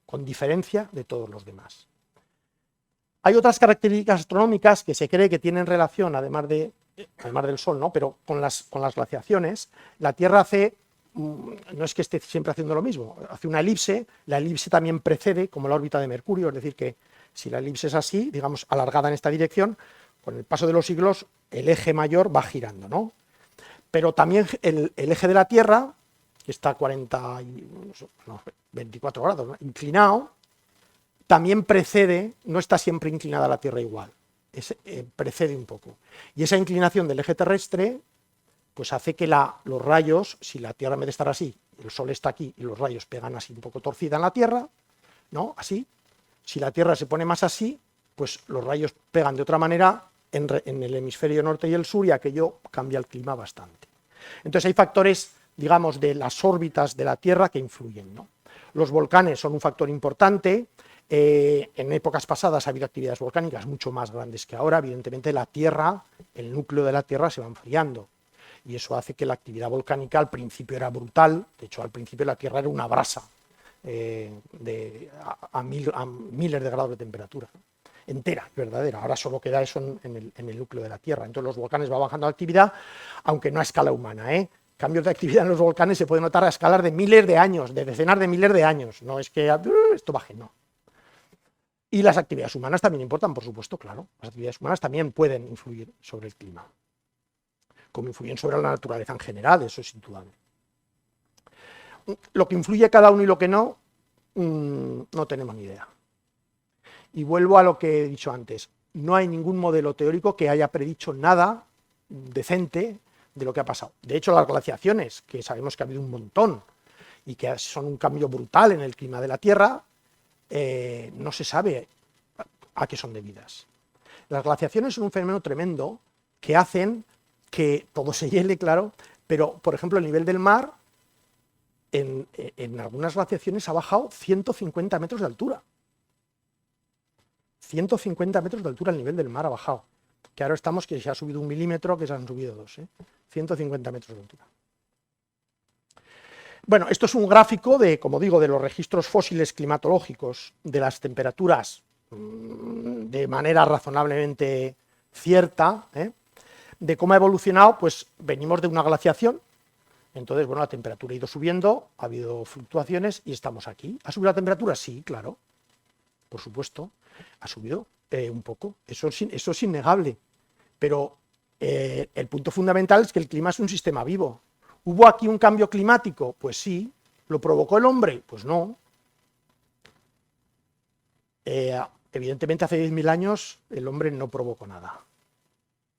Speaker 3: con diferencia de todos los demás. Hay otras características astronómicas que se cree que tienen relación, además del Sol, ¿no? Pero con las glaciaciones. La Tierra no es que esté siempre haciendo lo mismo, hace una elipse, la elipse también precede, como la órbita de Mercurio, es decir, que si la elipse es así, digamos, alargada en esta dirección, con el paso de los siglos, el eje mayor va girando, ¿no? Pero también el eje de la Tierra, que está a 24 grados, ¿no?, inclinado, también precede, no está siempre inclinada la Tierra igual, precede un poco. Y esa inclinación del eje terrestre pues hace que los rayos, si la Tierra en vez de estar así, el Sol está aquí y los rayos pegan así un poco torcida en la Tierra, ¿no? Así. Si la Tierra se pone más así, pues los rayos pegan de otra manera en el hemisferio norte y el sur, y aquello cambia el clima bastante. Entonces hay factores, digamos, de las órbitas de la Tierra que influyen, ¿no? Los volcanes son un factor importante. En épocas pasadas ha habido actividades volcánicas mucho más grandes que ahora. Evidentemente la Tierra, el núcleo de la Tierra se va enfriando, y eso hace que la actividad volcánica al principio era brutal. De hecho, al principio la Tierra era una brasa a miles de grados de temperatura. entera, verdadera. Ahora solo queda eso en el núcleo de la Tierra. Entonces los volcanes van bajando la actividad, aunque no a escala humana, ¿eh? Cambios de actividad en los volcanes se pueden notar a escalas de miles de años, de decenas de miles de años. No es que esto baje, no. Y las actividades humanas también importan, por supuesto, claro. Las actividades humanas también pueden influir sobre el clima, como influyen sobre la naturaleza en general, eso es indudable. Lo que influye cada uno y lo que no, no tenemos ni idea. Y vuelvo a lo que he dicho antes, no hay ningún modelo teórico que haya predicho nada decente de lo que ha pasado. De hecho, las glaciaciones, que sabemos que ha habido un montón y que son un cambio brutal en el clima de la Tierra, no se sabe a qué son debidas. Las glaciaciones son un fenómeno tremendo que hacen que todo se hiele, claro, pero, por ejemplo, el nivel del mar en algunas glaciaciones ha bajado 150 metros de altura. 150 metros de altura el nivel del mar ha bajado. Que ahora estamos que se ha subido 1 milímetro, que se han subido 2. 150 metros de altura. Bueno, esto es un gráfico de, como digo, de los registros fósiles climatológicos de las temperaturas de manera razonablemente cierta, de cómo ha evolucionado. Pues venimos de una glaciación, entonces, bueno, la temperatura ha ido subiendo, ha habido fluctuaciones y estamos aquí. ¿Ha subido la temperatura? Sí, claro, por supuesto, ha subido un poco, eso es innegable, pero el punto fundamental es que el clima es un sistema vivo. ¿Hubo aquí un cambio climático? Pues sí. ¿Lo provocó el hombre? Pues no. Evidentemente hace 10.000 años el hombre no provocó nada,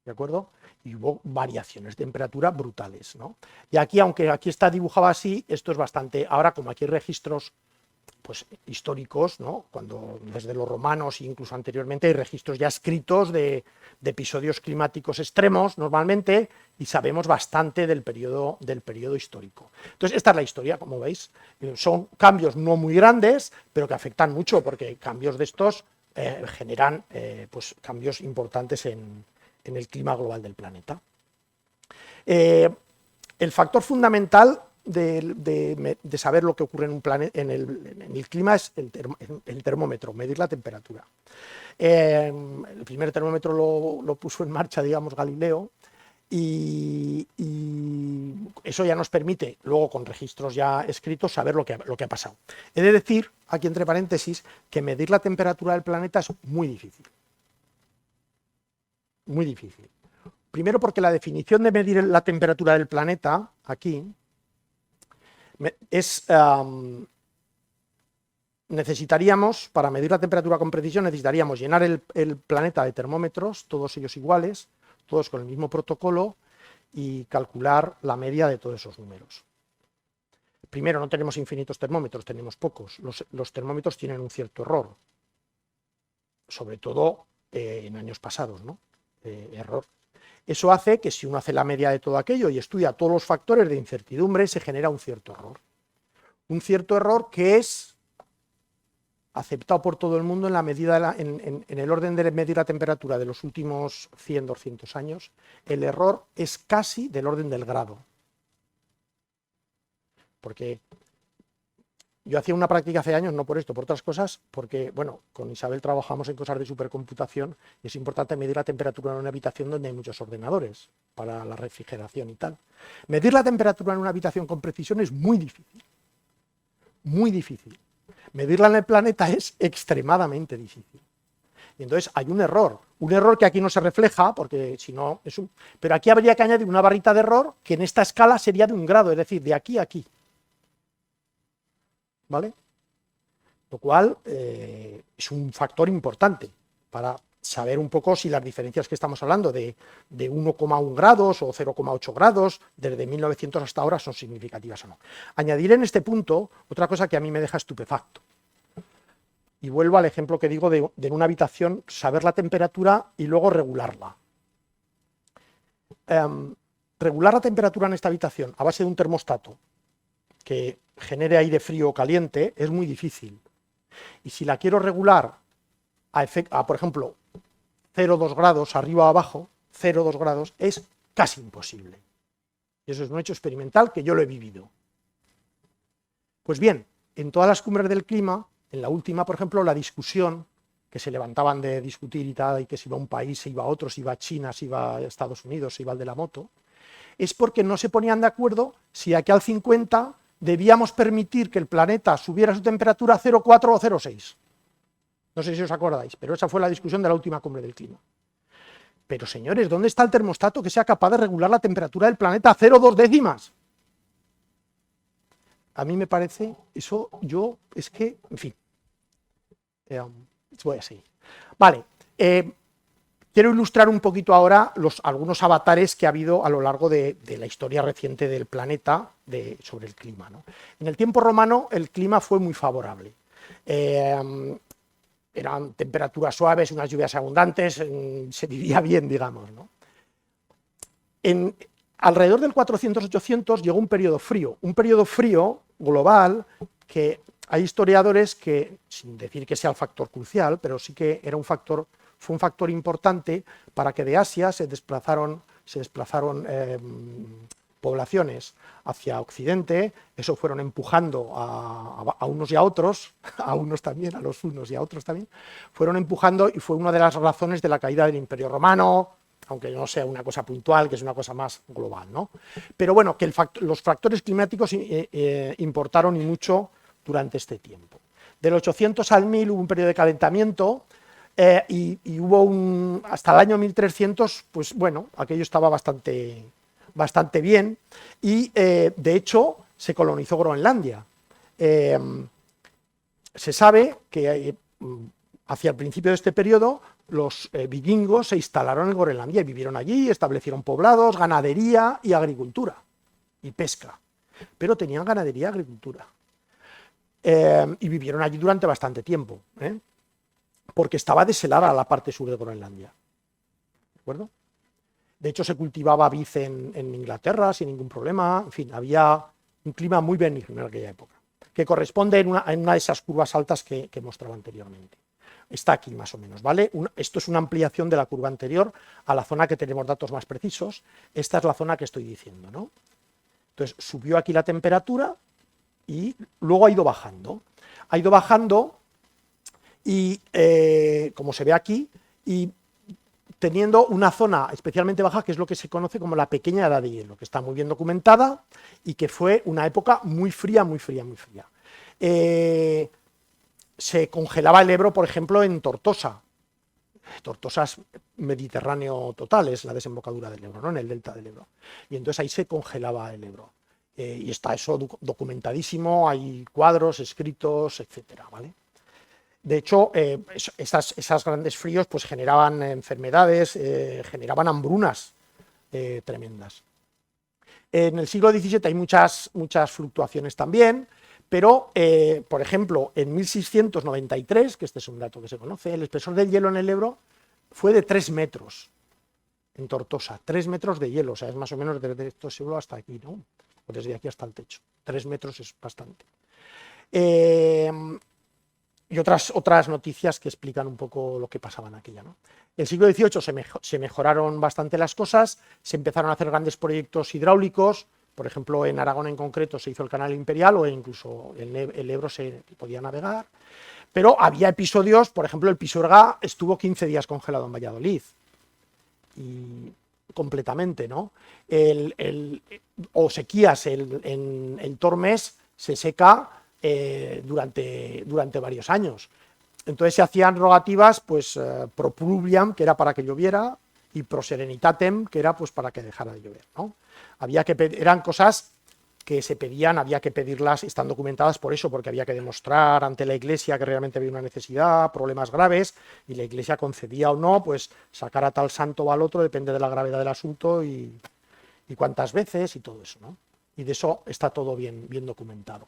Speaker 3: ¿de acuerdo? Y hubo variaciones de temperatura brutales, ¿no? Y aquí, aunque aquí está dibujado así, esto es bastante... Ahora, como aquí hay registros pues históricos, ¿no? Cuando desde los romanos e incluso anteriormente hay registros ya escritos de episodios climáticos extremos normalmente, y sabemos bastante del periodo histórico. Entonces, esta es la historia, como veis. Son cambios no muy grandes, pero que afectan mucho, porque cambios de estos generan pues cambios importantes en el clima global del planeta. El factor fundamental de saber lo que ocurre en un planeta, en el clima, es el termómetro, medir la temperatura. El primer termómetro lo puso en marcha, digamos, Galileo, y eso ya nos permite, luego con registros ya escritos, saber lo que ha pasado. He de decir, aquí entre paréntesis, que medir la temperatura del planeta es muy difícil. Muy difícil. Primero porque la definición de medir la temperatura del planeta, aquí, necesitaríamos, para medir la temperatura con precisión, necesitaríamos llenar el planeta de termómetros, todos ellos iguales, todos con el mismo protocolo, y calcular la media de todos esos números. Primero, no tenemos infinitos termómetros, tenemos pocos. Los termómetros tienen un cierto error, sobre todo en años pasados, ¿no? Error. Eso hace que si uno hace la media de todo aquello y estudia todos los factores de incertidumbre, se genera un cierto error. Un cierto error que es aceptado por todo el mundo en la medida en el orden de medir la temperatura de los últimos 100, 200 años. El error es casi del orden del grado. Porque yo hacía una práctica hace años, no por esto, por otras cosas, porque, bueno, con Isabel trabajamos en cosas de supercomputación y es importante medir la temperatura en una habitación donde hay muchos ordenadores para la refrigeración y tal. Medir la temperatura en una habitación con precisión es muy difícil. Muy difícil. Medirla en el planeta es extremadamente difícil. Y entonces hay un error que aquí no se refleja, porque si no es un... Pero aquí habría que añadir una barrita de error que en esta escala sería de un grado, es decir, de aquí a aquí. ¿Vale? Lo cual es un factor importante para saber un poco si las diferencias que estamos hablando de 1,1 grados o 0,8 grados desde 1900 hasta ahora son significativas o no. Añadiré en este punto otra cosa que a mí me deja estupefacto. Y vuelvo al ejemplo que digo de en una habitación saber la temperatura y luego regularla. Regular la temperatura en esta habitación a base de un termostato que genere aire frío o caliente es muy difícil. Y si la quiero regular por ejemplo, 0,2 grados arriba o abajo, 0,2 grados, es casi imposible. Y eso es un hecho experimental que yo lo he vivido. Pues bien, en todas las cumbres del clima, en la última, por ejemplo, la discusión que se levantaban de discutir y tal, y que si iba a un país, se iba a otro, si iba a China, si iba a Estados Unidos, si iba al de la moto, es porque no se ponían de acuerdo si de aquí al 50 debíamos permitir que el planeta subiera su temperatura a 0,4 o 0,6. No sé si os acordáis, pero esa fue la discusión de la última cumbre del clima. Pero señores, ¿dónde está el termostato que sea capaz de regular la temperatura del planeta a 0,2 décimas? A mí me parece, eso yo, es que, en fin, voy a seguir. Vale, quiero ilustrar un poquito ahora algunos avatares que ha habido a lo largo de la historia reciente del planeta sobre el clima, ¿no? En el tiempo romano el clima fue muy favorable. Eran temperaturas suaves, unas lluvias abundantes, se vivía bien, digamos, ¿no? Alrededor del 400-800 llegó un periodo frío global, que hay historiadores que, sin decir que sea el factor crucial, pero sí que fue un factor importante para que de Asia se desplazaron poblaciones hacia Occidente. Eso fueron empujando a unos y a otros, a unos también, a los unos y a otros también, fueron empujando, y fue una de las razones de la caída del Imperio Romano, aunque no sea una cosa puntual, que es una cosa más global, ¿no? Pero bueno, que los factores climáticos importaron y mucho durante este tiempo. Del 800 al 1000 hubo un periodo de calentamiento, y hubo hasta el año 1300, pues bueno, aquello estaba bastante bien, y de hecho se colonizó Groenlandia. Se sabe que hacia el principio de este periodo los vikingos se instalaron en Groenlandia y vivieron allí, establecieron poblados, ganadería y agricultura y pesca, pero tenían ganadería y agricultura, y vivieron allí durante bastante tiempo, porque estaba deshelada la parte sur de Groenlandia, ¿de acuerdo? De hecho, se cultivaba vid en Inglaterra sin ningún problema. En fin, había un clima muy benigno en aquella época, que corresponde en una de esas curvas altas que mostraba anteriormente. Está aquí más o menos, ¿vale? Esto es una ampliación de la curva anterior a la zona que tenemos datos más precisos. Esta es la zona que estoy diciendo, ¿no? Entonces, subió aquí la temperatura y luego ha ido bajando. Ha ido bajando y, como se ve aquí, y teniendo una zona especialmente baja, que es lo que se conoce como la pequeña edad de hielo, que está muy bien documentada y que fue una época muy fría, muy fría, muy fría. Se congelaba el Ebro, por ejemplo, en Tortosa. Tortosa es Mediterráneo total, es la desembocadura del Ebro, ¿no? En el delta del Ebro. Y entonces ahí se congelaba el Ebro. Y está eso documentadísimo, hay cuadros, escritos, etcétera, ¿vale? De hecho, esas grandes fríos pues generaban enfermedades, generaban hambrunas tremendas. En el siglo XVII hay muchas fluctuaciones también, pero, por ejemplo, en 1693, que este es un dato que se conoce, el espesor del hielo en el Ebro fue de 3 metros en Tortosa, 3 metros de hielo, o sea, es más o menos desde esto Ebro hasta aquí, ¿no? O desde aquí hasta el techo, 3 metros es bastante. Y otras noticias que explican un poco lo que pasaba en aquella, ¿no? En el siglo XVIII se mejoraron bastante las cosas, se empezaron a hacer grandes proyectos hidráulicos, por ejemplo, en Aragón en concreto se hizo el Canal Imperial, o incluso el Ebro se podía navegar, pero había episodios, por ejemplo, el Pisuerga estuvo 15 días congelado en Valladolid, y completamente, ¿no? O sequías, el Tormes se seca durante varios años. Entonces se hacían rogativas, pues pro pluviam, que era para que lloviera, y pro serenitatem, que era pues para que dejara de llover, ¿no? Eran cosas que se pedían, había que pedirlas, están documentadas por eso, porque había que demostrar ante la Iglesia que realmente había una necesidad, problemas graves, y la Iglesia concedía o no, pues sacar a tal santo o al otro, depende de la gravedad del asunto y cuántas veces y todo eso, ¿no? Y de eso está todo bien documentado.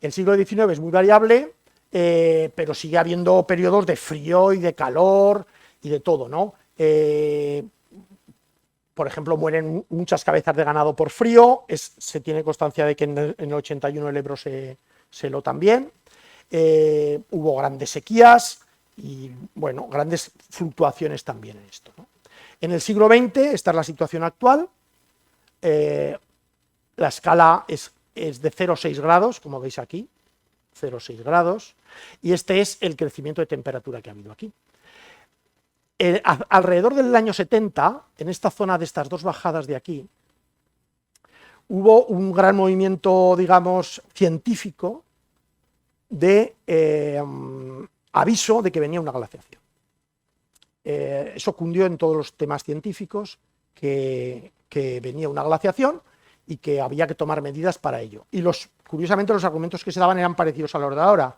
Speaker 3: El siglo XIX es muy variable, pero sigue habiendo periodos de frío y de calor y de todo, ¿no? Por ejemplo, mueren muchas cabezas de ganado por frío, se tiene constancia de que en el 81 el Ebro se heló también, hubo grandes sequías y, bueno, grandes fluctuaciones también en esto, ¿no? En el siglo XX, esta es la situación actual, la escala es de 0,6 grados, como veis aquí, 0,6 grados, y este es el crecimiento de temperatura que ha habido aquí. Alrededor del año 70, en esta zona de estas dos bajadas de aquí, hubo un gran movimiento, digamos, científico de aviso de que venía una glaciación. Eso cundió en todos los temas científicos, que venía una glaciación y que había que tomar medidas para ello. Y curiosamente los argumentos que se daban eran parecidos a los de ahora,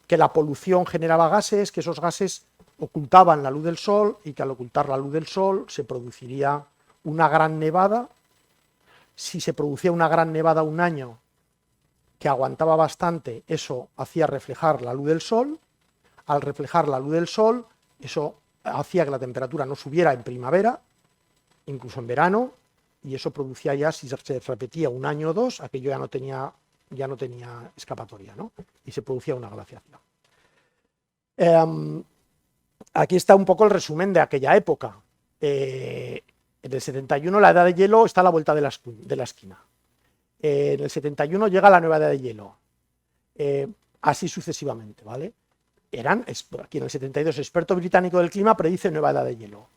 Speaker 3: que la polución generaba gases, que esos gases ocultaban la luz del sol y que al ocultar la luz del sol se produciría una gran nevada. Si se producía una gran nevada un año que aguantaba bastante, eso hacía reflejar la luz del sol. Al reflejar la luz del sol, eso hacía que la temperatura no subiera en primavera, incluso en verano, y eso producía ya, si se repetía un año o dos, aquello ya no tenía escapatoria, ¿no? Y se producía una glaciación. Aquí está un poco el resumen de aquella época. En el 71 la edad de hielo está a la vuelta de la esquina. En el 71 llega la nueva edad de hielo. Así sucesivamente, ¿vale? Aquí en el 72, experto británico del clima predice nueva edad de hielo.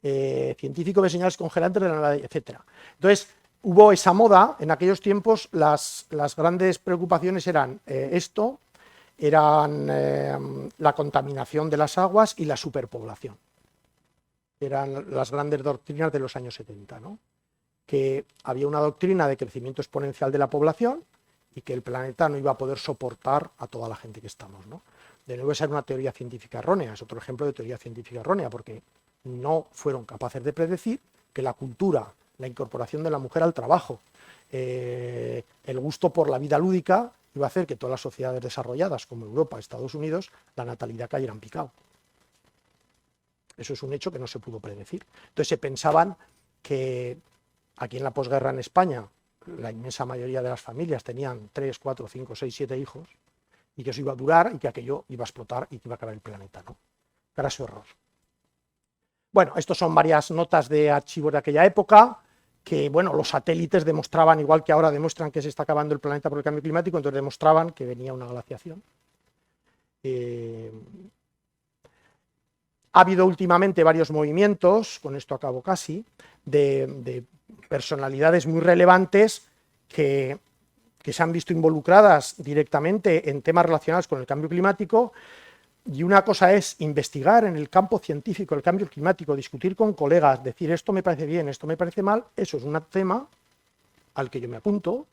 Speaker 3: Científico de señales congelantes de la nueva edad, etc. Entonces, hubo esa moda. En aquellos tiempos las grandes preocupaciones eran la contaminación de las aguas y la superpoblación. Eran las grandes doctrinas de los años 70, ¿no? Que había una doctrina de crecimiento exponencial de la población y que el planeta no iba a poder soportar a toda la gente que estamos, ¿no? De nuevo, esa era una teoría científica errónea, es otro ejemplo de teoría científica errónea, porque no fueron capaces de predecir que la cultura, la incorporación de la mujer al trabajo, el gusto por la vida lúdica iba a hacer que todas las sociedades desarrolladas como Europa, Estados Unidos, la natalidad cayera en picado. Eso es un hecho que no se pudo predecir. Entonces se pensaban que aquí en la posguerra en España la inmensa mayoría de las familias tenían 3, 4, 5, 6, 7 hijos y que eso iba a durar y que aquello iba a explotar y que iba a acabar el planeta, ¿no? Graso error. Bueno, estos son varias notas de archivos de aquella época que, bueno, los satélites demostraban, igual que ahora demuestran que se está acabando el planeta por el cambio climático, entonces demostraban que venía una glaciación. Ha habido últimamente varios movimientos, con esto acabo casi, de personalidades muy relevantes que se han visto involucradas directamente en temas relacionados con el cambio climático. Y una cosa es investigar en el campo científico el cambio climático, discutir con colegas, decir esto me parece bien, esto me parece mal, eso es un tema al que yo me apunto,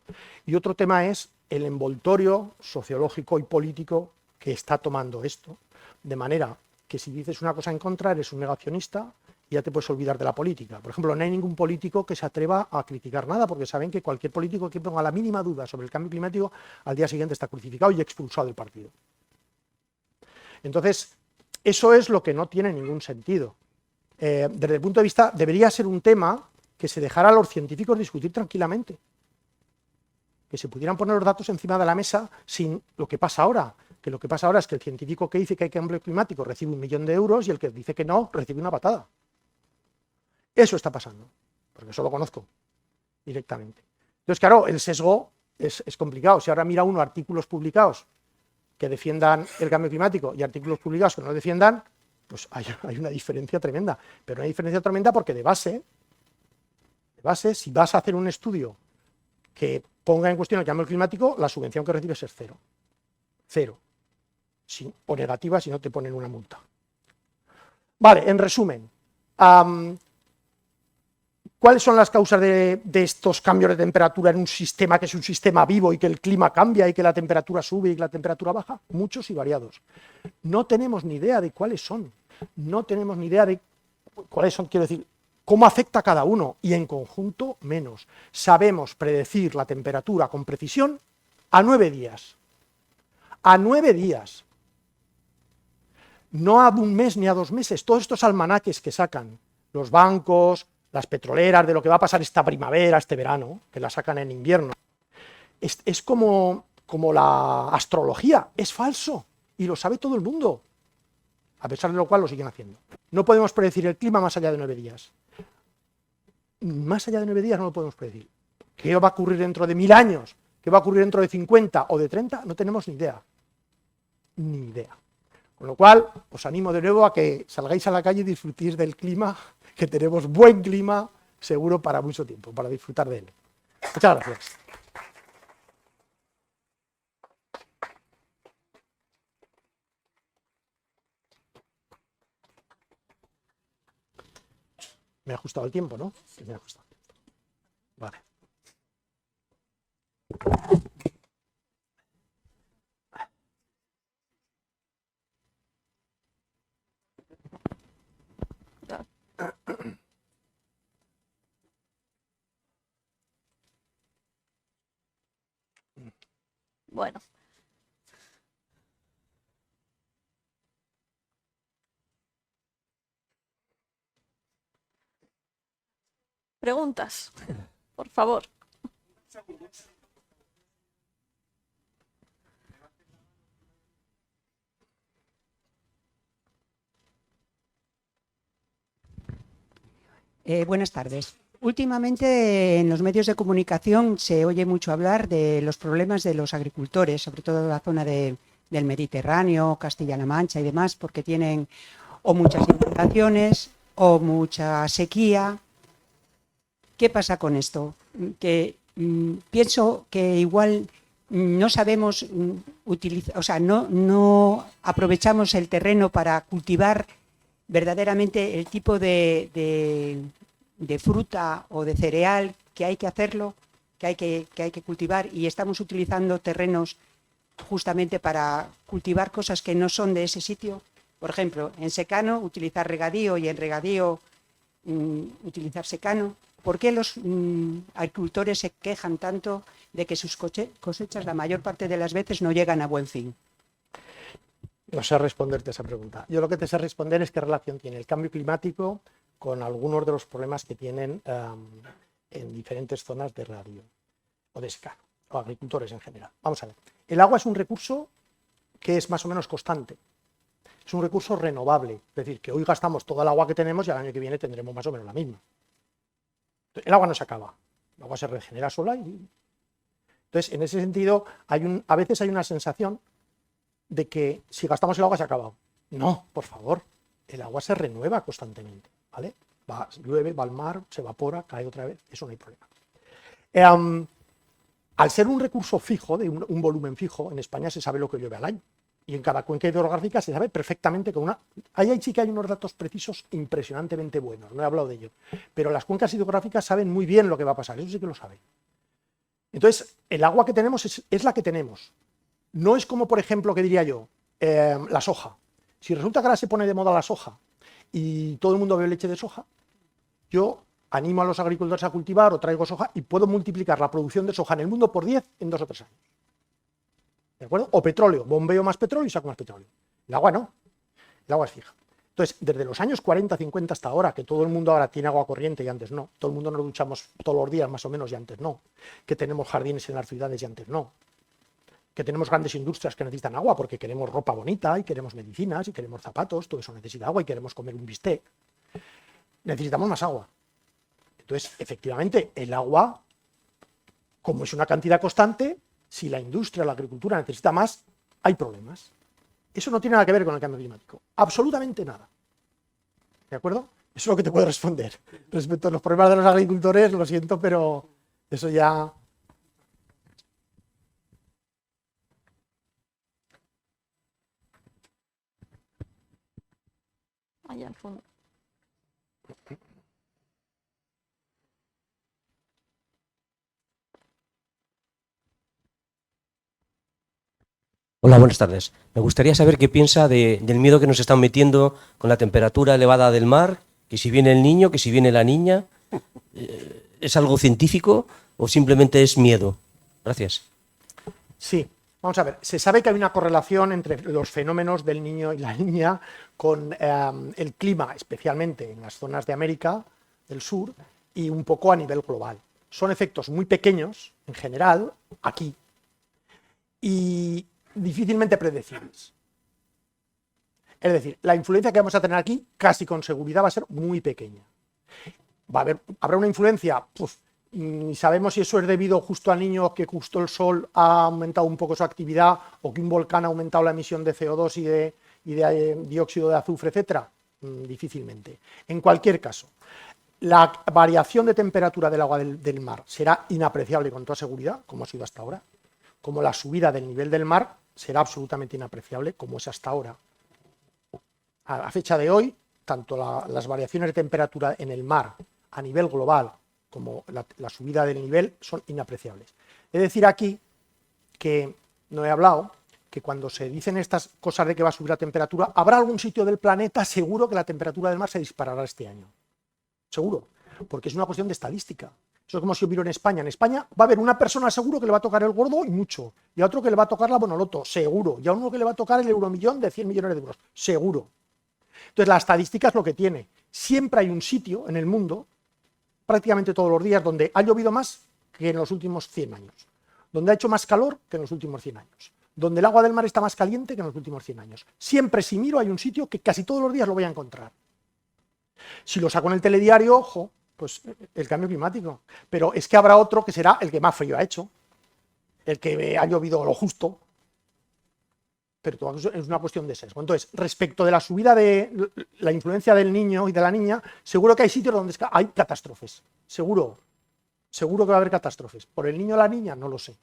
Speaker 3: y otro tema es el envoltorio sociológico y político que está tomando esto, de manera que si dices una cosa en contra eres un negacionista y ya te puedes olvidar de la política. Por ejemplo, no hay ningún político que se atreva a criticar nada, porque saben que cualquier político que ponga la mínima duda sobre el cambio climático, al día siguiente está crucificado y expulsado del partido. Entonces, eso es lo que no tiene ningún sentido. Desde el punto de vista, debería ser un tema que se dejara a los científicos discutir tranquilamente, que se pudieran poner los datos encima de la mesa sin lo que pasa ahora, que lo que pasa ahora es que el científico que dice que hay cambio climático recibe 1 millón de euros y el que dice que no recibe una patada. Eso está pasando, porque eso lo conozco directamente. Entonces, claro, el sesgo es complicado. Si ahora mira uno artículos publicados que defiendan el cambio climático y artículos publicados que no lo defiendan, pues hay una diferencia tremenda. Pero una diferencia tremenda porque de base, si vas a hacer un estudio que ponga en cuestión el cambio climático, la subvención que recibes es cero. Cero. O negativa si no te ponen una multa. Vale, en resumen, ¿cuáles son las causas de estos cambios de temperatura en un sistema que es un sistema vivo y que el clima cambia y que la temperatura sube y que la temperatura baja? Muchos y variados. No tenemos ni idea de cuáles son. No tenemos ni idea de cuáles son, quiero decir, cómo afecta a cada uno y en conjunto menos. Sabemos predecir la temperatura con precisión a 9 días. A 9 días. No a 1 mes ni a 2 meses. Todos estos almanaques que sacan los bancos, las petroleras, de lo que va a pasar esta primavera, este verano, que la sacan en invierno, es como la astrología, es falso y lo sabe todo el mundo, a pesar de lo cual lo siguen haciendo. No podemos predecir el clima más allá de 9 días. Más allá de 9 días no lo podemos predecir. ¿Qué va a ocurrir dentro de 1000 años? ¿Qué va a ocurrir dentro de 50 o de 30? No tenemos ni idea. ni idea. Con lo cual, os animo de nuevo a que salgáis a la calle y disfrutéis del clima, que tenemos buen clima, seguro para mucho tiempo, para disfrutar de él. Muchas gracias. Me ha ajustado el tiempo, ¿no? Sí, me ha ajustado. Vale.
Speaker 2: Bueno. Preguntas, por favor.
Speaker 4: Buenas tardes. Últimamente en los medios de comunicación se oye mucho hablar de los problemas de los agricultores, sobre todo en la zona del Mediterráneo, Castilla-La Mancha y demás, porque tienen o muchas inundaciones o mucha sequía. ¿Qué pasa con esto? Que pienso que igual no sabemos utilizar, o sea, no aprovechamos el terreno para cultivar verdaderamente el tipo de fruta o de cereal que hay que hacerlo, que hay que cultivar, y estamos utilizando terrenos justamente para cultivar cosas que no son de ese sitio. Por ejemplo, en secano utilizar regadío y en regadío utilizar secano. ¿Por qué los agricultores se quejan tanto de que sus cosechas la mayor parte de las veces no llegan a buen fin?
Speaker 3: No sé responderte esa pregunta. Yo lo que te sé responder es qué relación tiene el cambio climático con algunos de los problemas que tienen en diferentes zonas de regadío o de secano, o agricultores en general. Vamos a ver. El agua es un recurso que es más o menos constante. Es un recurso renovable. Es decir, que hoy gastamos toda el agua que tenemos y al año que viene tendremos más o menos la misma. El agua no se acaba. El agua se regenera sola. Entonces, en ese sentido, a veces hay una sensación de que si gastamos el agua se ha acabado. No, por favor, el agua se renueva constantemente, ¿vale? Llueve, va al mar, se evapora, cae otra vez, eso no hay problema. Al ser un recurso fijo, de un volumen fijo, en España se sabe lo que llueve al año. Y en cada cuenca hidrográfica se sabe perfectamente con una... Ahí sí que hay unos datos precisos impresionantemente buenos, no he hablado de ello. Pero las cuencas hidrográficas saben muy bien lo que va a pasar, eso sí que lo saben. Entonces, el agua que tenemos es la que tenemos. No es como, por ejemplo, que diría yo, la soja. Si resulta que ahora se pone de moda la soja y todo el mundo bebe leche de soja, yo animo a los agricultores a cultivar o traigo soja y puedo multiplicar la producción de soja en el mundo por 10 en 2 o 3 años. ¿De acuerdo? O petróleo, bombeo más petróleo y saco más petróleo. El agua no, el agua es fija. Entonces, desde los años 40, 50 hasta ahora, que todo el mundo ahora tiene agua corriente y antes no, todo el mundo nos duchamos todos los días más o menos y antes no, que tenemos jardines en las ciudades y antes no, que tenemos grandes industrias que necesitan agua porque queremos ropa bonita y queremos medicinas y queremos zapatos, todo eso necesita agua y queremos comer un bistec. Necesitamos más agua. Entonces, efectivamente, el agua, como es una cantidad constante, si la industria o la agricultura necesita más, hay problemas. Eso no tiene nada que ver con el cambio climático. Absolutamente nada. ¿De acuerdo? Eso es lo que te puedo responder. Respecto a los problemas de los agricultores, lo siento, pero eso ya...
Speaker 2: Allá al fondo.
Speaker 5: Hola, buenas tardes. Me gustaría saber qué piensa del miedo que nos están metiendo con la temperatura elevada del mar, que si viene el niño, que si viene la niña. ¿Es algo científico o simplemente es miedo? Gracias.
Speaker 3: Sí, vamos a ver. Se sabe que hay una correlación entre los fenómenos del niño y la niña con el clima, especialmente en las zonas de América del Sur y un poco a nivel global. Son efectos muy pequeños, en general, aquí, y difícilmente predecibles. Es decir, la influencia que vamos a tener aquí casi con seguridad va a ser muy pequeña. Habrá una influencia Ni sabemos si eso es debido justo al niño, que justo el sol ha aumentado un poco su actividad, o que un volcán ha aumentado la emisión de CO2 y de dióxido de azufre, etcétera. Difícilmente. En cualquier caso, la variación de temperatura del agua del mar será inapreciable con toda seguridad, como ha sido hasta ahora, como la subida del nivel del mar será absolutamente inapreciable, como es hasta ahora. A la fecha de hoy, tanto las variaciones de temperatura en el mar a nivel global como la subida del nivel son inapreciables. Es decir, aquí que no he hablado, que cuando se dicen estas cosas de que va a subir la temperatura, habrá algún sitio del planeta seguro que la temperatura del mar se disparará este año. Seguro, porque es una cuestión de estadística. Eso es como si yo miro en España. En España va a haber una persona seguro que le va a tocar el gordo y mucho, y a otro que le va a tocar la bonoloto, seguro, y a uno que le va a tocar el euromillón de 100 millones de euros, seguro. Entonces la estadística es lo que tiene. Siempre hay un sitio en el mundo, prácticamente todos los días, donde ha llovido más que en los últimos 100 años, donde ha hecho más calor que en los últimos 100 años, donde el agua del mar está más caliente que en los últimos 100 años. Siempre si miro hay un sitio que casi todos los días lo voy a encontrar. Si lo saco en el telediario, ojo, pues el cambio climático. Pero es que habrá otro que será el que más frío ha hecho, el que ha llovido lo justo. Pero todo eso es una cuestión de sesgo. Entonces, respecto de la subida de la influencia del niño y de la niña, seguro que hay sitios donde hay catástrofes. Seguro que va a haber catástrofes. ¿Por el niño o la niña? No lo sé.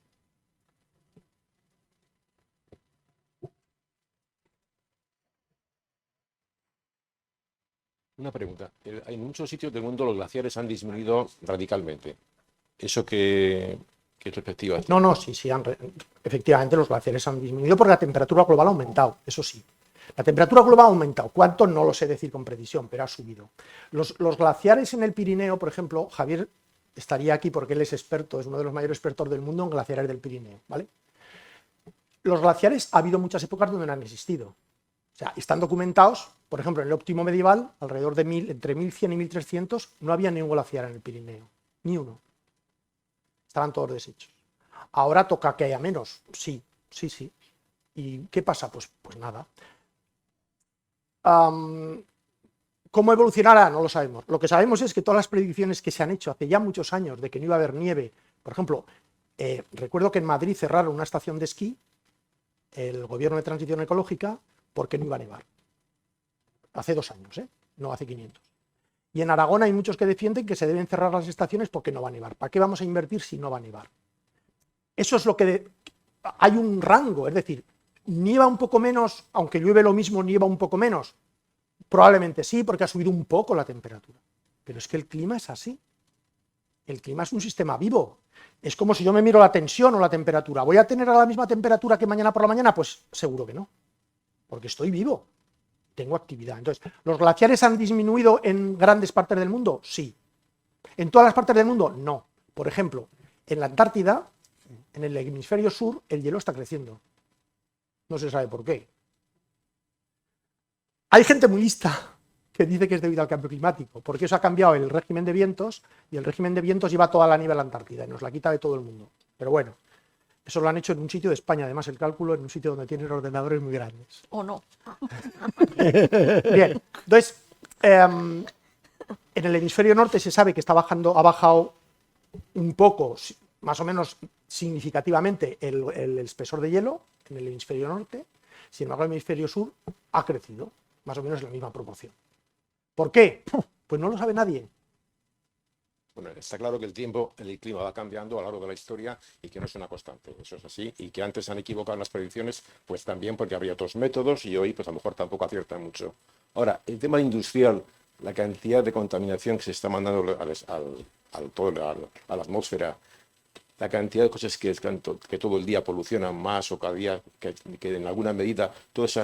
Speaker 6: Una pregunta. En muchos sitios del mundo los glaciares han disminuido radicalmente. ¿Eso qué perspectiva tiene?
Speaker 3: No, sí, efectivamente los glaciares han disminuido porque la temperatura global ha aumentado, eso sí. La temperatura global ha aumentado. ¿Cuánto? No lo sé decir con precisión, pero ha subido. Los glaciares en el Pirineo, por ejemplo, Javier estaría aquí porque él es experto, es uno de los mayores expertos del mundo en glaciares del Pirineo, ¿vale? Los glaciares ha habido muchas épocas donde no han existido. O sea, están documentados, por ejemplo, en el óptimo medieval, alrededor de entre 1100 y 1300, no había ningún glaciar en el Pirineo, ni uno. Estaban todos deshechos. Ahora toca que haya menos, sí. ¿Y qué pasa? Pues nada. ¿Cómo evolucionará? No lo sabemos. Lo que sabemos es que todas las predicciones que se han hecho hace ya muchos años de que no iba a haber nieve, por ejemplo, recuerdo que en Madrid cerraron una estación de esquí, el gobierno de transición ecológica, porque no iba a nevar. Hace 2 años, no hace 500. Y en Aragón hay muchos que defienden que se deben cerrar las estaciones porque no va a nevar. ¿Para qué vamos a invertir si no va a nevar? Eso es lo que... Hay un rango, es decir, nieva un poco menos, aunque llueve lo mismo, nieva un poco menos. Probablemente sí, porque ha subido un poco la temperatura. Pero es que el clima es así. El clima es un sistema vivo. Es como si yo me miro la tensión o la temperatura. ¿Voy a tener a la misma temperatura que mañana por la mañana? Pues seguro que no, porque estoy vivo. Tengo actividad. Entonces, ¿los glaciares han disminuido en grandes partes del mundo? Sí. ¿En todas las partes del mundo? No. Por ejemplo, en la Antártida, en el hemisferio sur, el hielo está creciendo. No se sabe por qué. Hay gente muy lista que dice que es debido al cambio climático, porque eso ha cambiado el régimen de vientos, y el régimen de vientos lleva toda la nieve a la Antártida y nos la quita de todo el mundo. Pero bueno, eso lo han hecho en un sitio de España, además el cálculo en un sitio donde tienen ordenadores muy grandes.
Speaker 2: ¿O no?
Speaker 3: Bien, entonces, en el hemisferio norte se sabe que ha bajado un poco, más o menos significativamente, el espesor de hielo en el hemisferio norte. Sin embargo, el hemisferio sur ha crecido, más o menos en la misma proporción. ¿Por qué? Pues no lo sabe nadie.
Speaker 6: Bueno, está claro que el clima va cambiando a lo largo de la historia y que no es una constante, eso es así, y que antes se han equivocado en las predicciones, pues también porque habría otros métodos y hoy pues a lo mejor tampoco aciertan mucho. Ahora, el tema industrial, la cantidad de contaminación que se está mandando a la atmósfera, la cantidad de cosas que todo el día polucionan más o cada día que en alguna medida toda esa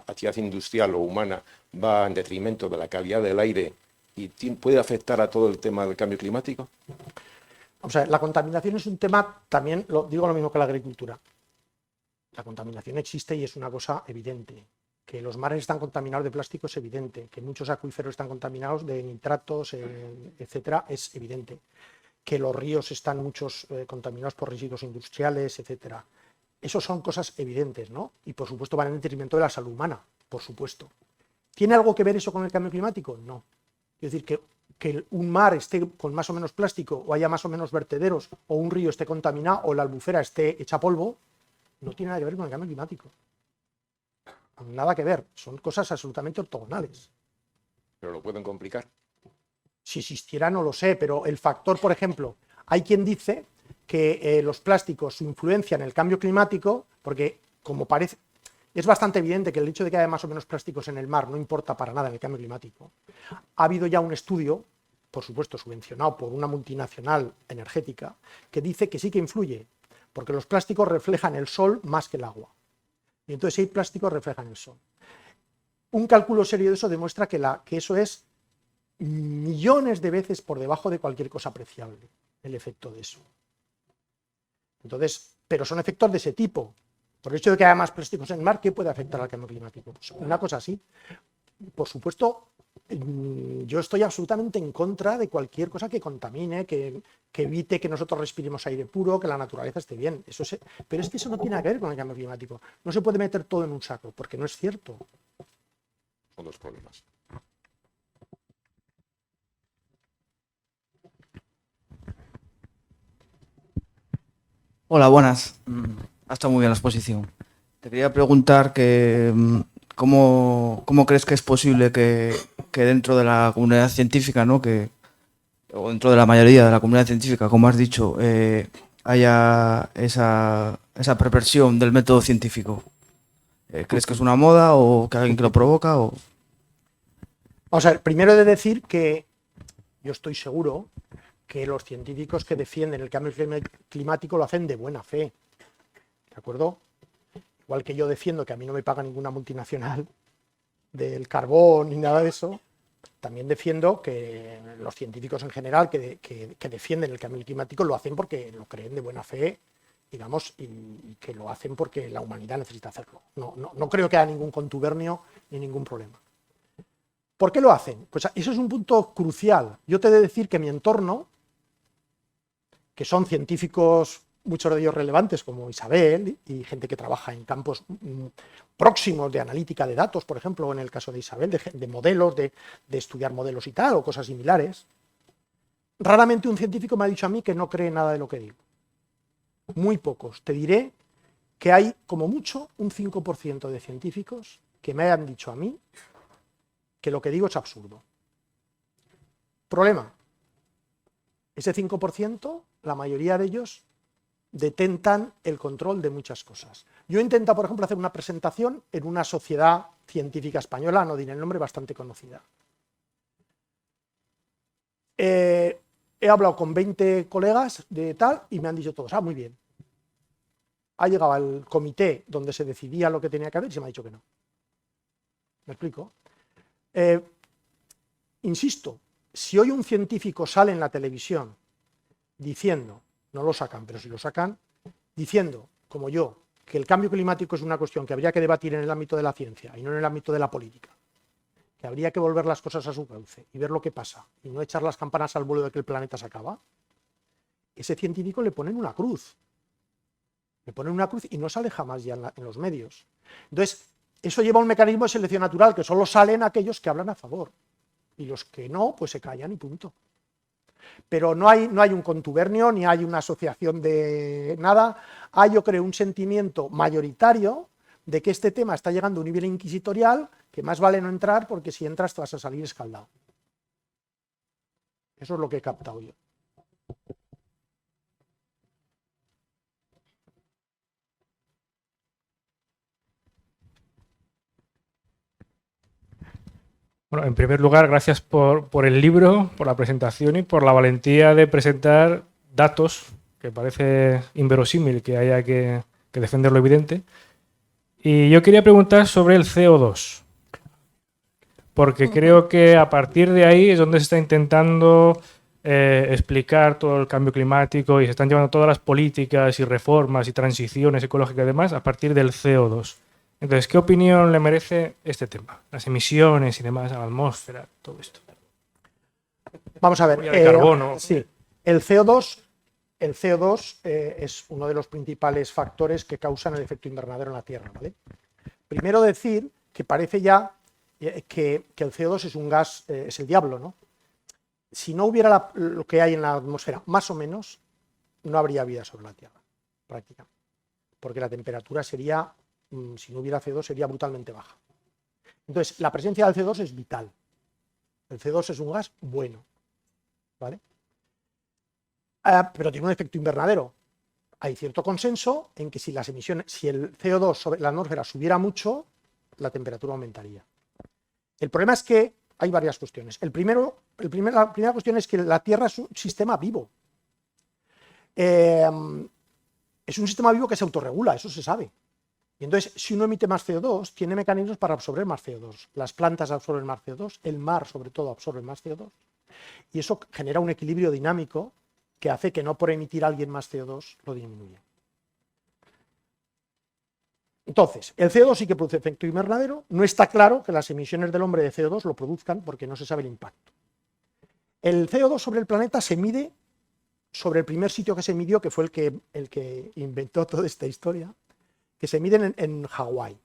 Speaker 6: actividad industrial o humana va en detrimento de la calidad del aire y puede afectar a todo el tema del cambio climático.
Speaker 3: Vamos a ver, la contaminación es un tema, también digo lo mismo que la agricultura. La contaminación existe y es una cosa evidente. Que los mares están contaminados de plástico es evidente. Que muchos acuíferos están contaminados de nitratos, etcétera, es evidente. Que los ríos están muchos contaminados por residuos industriales, etcétera. Eso son cosas evidentes, ¿no? Y por supuesto van en detrimento de la salud humana, por supuesto. ¿Tiene algo que ver eso con el cambio climático? No. Es decir, que que un mar esté con más o menos plástico, o haya más o menos vertederos, o un río esté contaminado, o la albufera esté hecha polvo, no tiene nada que ver con el cambio climático. Nada que ver, son cosas absolutamente ortogonales.
Speaker 6: Pero lo pueden complicar.
Speaker 3: Si existiera no lo sé, pero el factor, por ejemplo, hay quien dice que los plásticos, su influencia en el cambio climático, porque como parece, es bastante evidente que el hecho de que haya más o menos plásticos en el mar no importa para nada en el cambio climático. Ha habido ya un estudio, por supuesto subvencionado por una multinacional energética, que dice que sí que influye, porque los plásticos reflejan el sol más que el agua. Y entonces si hay plásticos reflejan el sol. Un cálculo serio de eso demuestra que eso es millones de veces por debajo de cualquier cosa apreciable, el efecto de eso. Entonces, pero son efectos de ese tipo. Por el hecho de que haya más plásticos en el mar, ¿qué puede afectar al cambio climático? Pues una cosa así. Por supuesto, yo estoy absolutamente en contra de cualquier cosa que contamine, que evite que nosotros respiremos aire puro, que la naturaleza esté bien. Pero es que eso no tiene nada que ver con el cambio climático. No se puede meter todo en un saco, porque no es cierto.
Speaker 6: Son dos problemas.
Speaker 7: Hola, buenas. Ha estado muy bien la exposición. Te quería preguntar ¿cómo crees que es posible que dentro de la comunidad científica, ¿no? O dentro de la mayoría de la comunidad científica, como has dicho, haya esa perversión del método científico? ¿Crees que es una moda o que alguien que lo provoca?
Speaker 3: Vamos a ver, primero he de decir que yo estoy seguro que los científicos que defienden el cambio climático lo hacen de buena fe, ¿de acuerdo? Igual que yo defiendo que a mí no me paga ninguna multinacional del carbón ni nada de eso, también defiendo que los científicos en general que defienden el cambio climático lo hacen porque lo creen de buena fe, digamos, y que lo hacen porque la humanidad necesita hacerlo. No creo que haya ningún contubernio ni ningún problema. ¿Por qué lo hacen? Pues eso es un punto crucial. Yo te he de decir que mi entorno, que son científicos, muchos de ellos relevantes, como Isabel, y gente que trabaja en campos próximos de analítica de datos, por ejemplo, en el caso de Isabel, de modelos, de estudiar modelos y tal, o cosas similares. Raramente un científico me ha dicho a mí que no cree nada de lo que digo. Muy pocos. Te diré que hay, como mucho, un 5% de científicos que me han dicho a mí que lo que digo es absurdo. Problema. Ese 5%, la mayoría de ellos detentan el control de muchas cosas. Yo intento, por ejemplo, hacer una presentación en una sociedad científica española, no diré el nombre, bastante conocida. He hablado con 20 colegas de tal y me han dicho todos, muy bien. Ha llegado al comité donde se decidía lo que tenía que hacer y se me ha dicho que no. ¿Me explico? Insisto, si hoy un científico sale en la televisión diciendo, no lo sacan, pero si lo sacan, diciendo, como yo, que el cambio climático es una cuestión que habría que debatir en el ámbito de la ciencia y no en el ámbito de la política, que habría que volver las cosas a su cauce y ver lo que pasa y no echar las campanas al vuelo de que el planeta se acaba, ese científico le ponen una cruz. Le ponen una cruz y no sale jamás ya en los medios. Entonces, eso lleva a un mecanismo de selección natural, que solo salen aquellos que hablan a favor. Y los que no, pues se callan y punto. Pero no hay un contubernio, ni hay una asociación de nada. Hay, yo creo, un sentimiento mayoritario de que este tema está llegando a un nivel inquisitorial, que más vale no entrar, porque si entras te vas a salir escaldado. Eso es lo que he captado yo.
Speaker 8: Bueno, en primer lugar, gracias por el libro, por la presentación y por la valentía de presentar datos, que parece inverosímil que haya que defender lo evidente. Y yo quería preguntar sobre el CO2, porque creo que a partir de ahí es donde se está intentando explicar todo el cambio climático y se están llevando todas las políticas y reformas y transiciones ecológicas y demás a partir del CO2. Entonces, ¿qué opinión le merece este tema? Las emisiones y demás a la atmósfera, todo esto.
Speaker 3: Vamos a ver.
Speaker 8: De carbono.
Speaker 3: Sí, el CO2 es uno de los principales factores que causan el efecto invernadero en la Tierra, ¿vale? Primero decir que parece ya que el CO2 es un gas, es el diablo, ¿no? si no hubiera lo que hay en la atmósfera, más o menos, no habría vida sobre la Tierra, prácticamente. Porque la temperatura sería, si no hubiera CO2, sería brutalmente baja. Entonces, la presencia del CO2 es vital. El CO2 es un gas bueno, ¿vale? Pero tiene un efecto invernadero. Hay cierto consenso en que si las emisiones, si el CO2 sobre la atmósfera subiera mucho, la temperatura aumentaría. El problema es que hay varias cuestiones. La primera cuestión es que la Tierra es un sistema vivo. Es un sistema vivo que se autorregula, eso se sabe. Y entonces, si uno emite más CO2, tiene mecanismos para absorber más CO2. Las plantas absorben más CO2, el mar, sobre todo, absorbe más CO2. Y eso genera un equilibrio dinámico que hace que no por emitir a alguien más CO2 lo disminuya. Entonces, el CO2 sí que produce efecto invernadero. No está claro que las emisiones del hombre de CO2 lo produzcan porque no se sabe el impacto. El CO2 sobre el planeta se mide sobre el primer sitio que se midió, que fue el que inventó toda esta historia, que se miden en Hawái.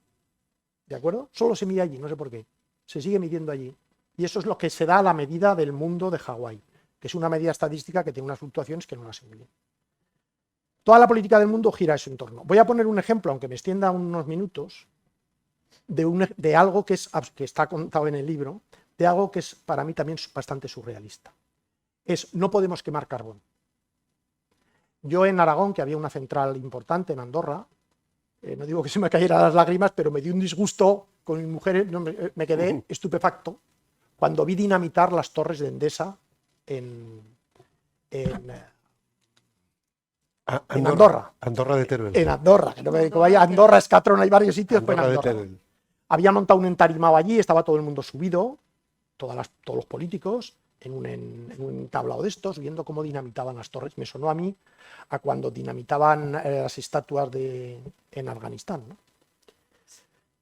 Speaker 3: ¿De acuerdo? Solo se mide allí, no sé por qué. Se sigue midiendo allí. Y eso es lo que se da a la medida del mundo de Hawái, que es una medida estadística que tiene unas fluctuaciones que no las se miden. Toda la política del mundo gira a ese entorno. Voy a poner un ejemplo, aunque me extienda unos minutos, de algo que está contado en el libro, de algo que es para mí también bastante surrealista. No podemos quemar carbón. Yo en Aragón, que había una central importante en Andorra, no digo que se me cayeran las lágrimas, pero me dio un disgusto con mi mujer, me quedé estupefacto cuando vi dinamitar las torres de Endesa en Andorra.
Speaker 1: Andorra de Teruel.
Speaker 3: En Andorra, que no me digo, vaya, Andorra, Escatrón, hay varios sitios, pues en
Speaker 1: Andorra de
Speaker 3: Andorra.
Speaker 1: Teruel.
Speaker 3: Había montado un entarimado allí, estaba todo el mundo subido, todos los políticos, en un tablao de estos, viendo cómo dinamitaban las torres. Me sonó a mí a cuando dinamitaban las estatuas en Afganistán, ¿no?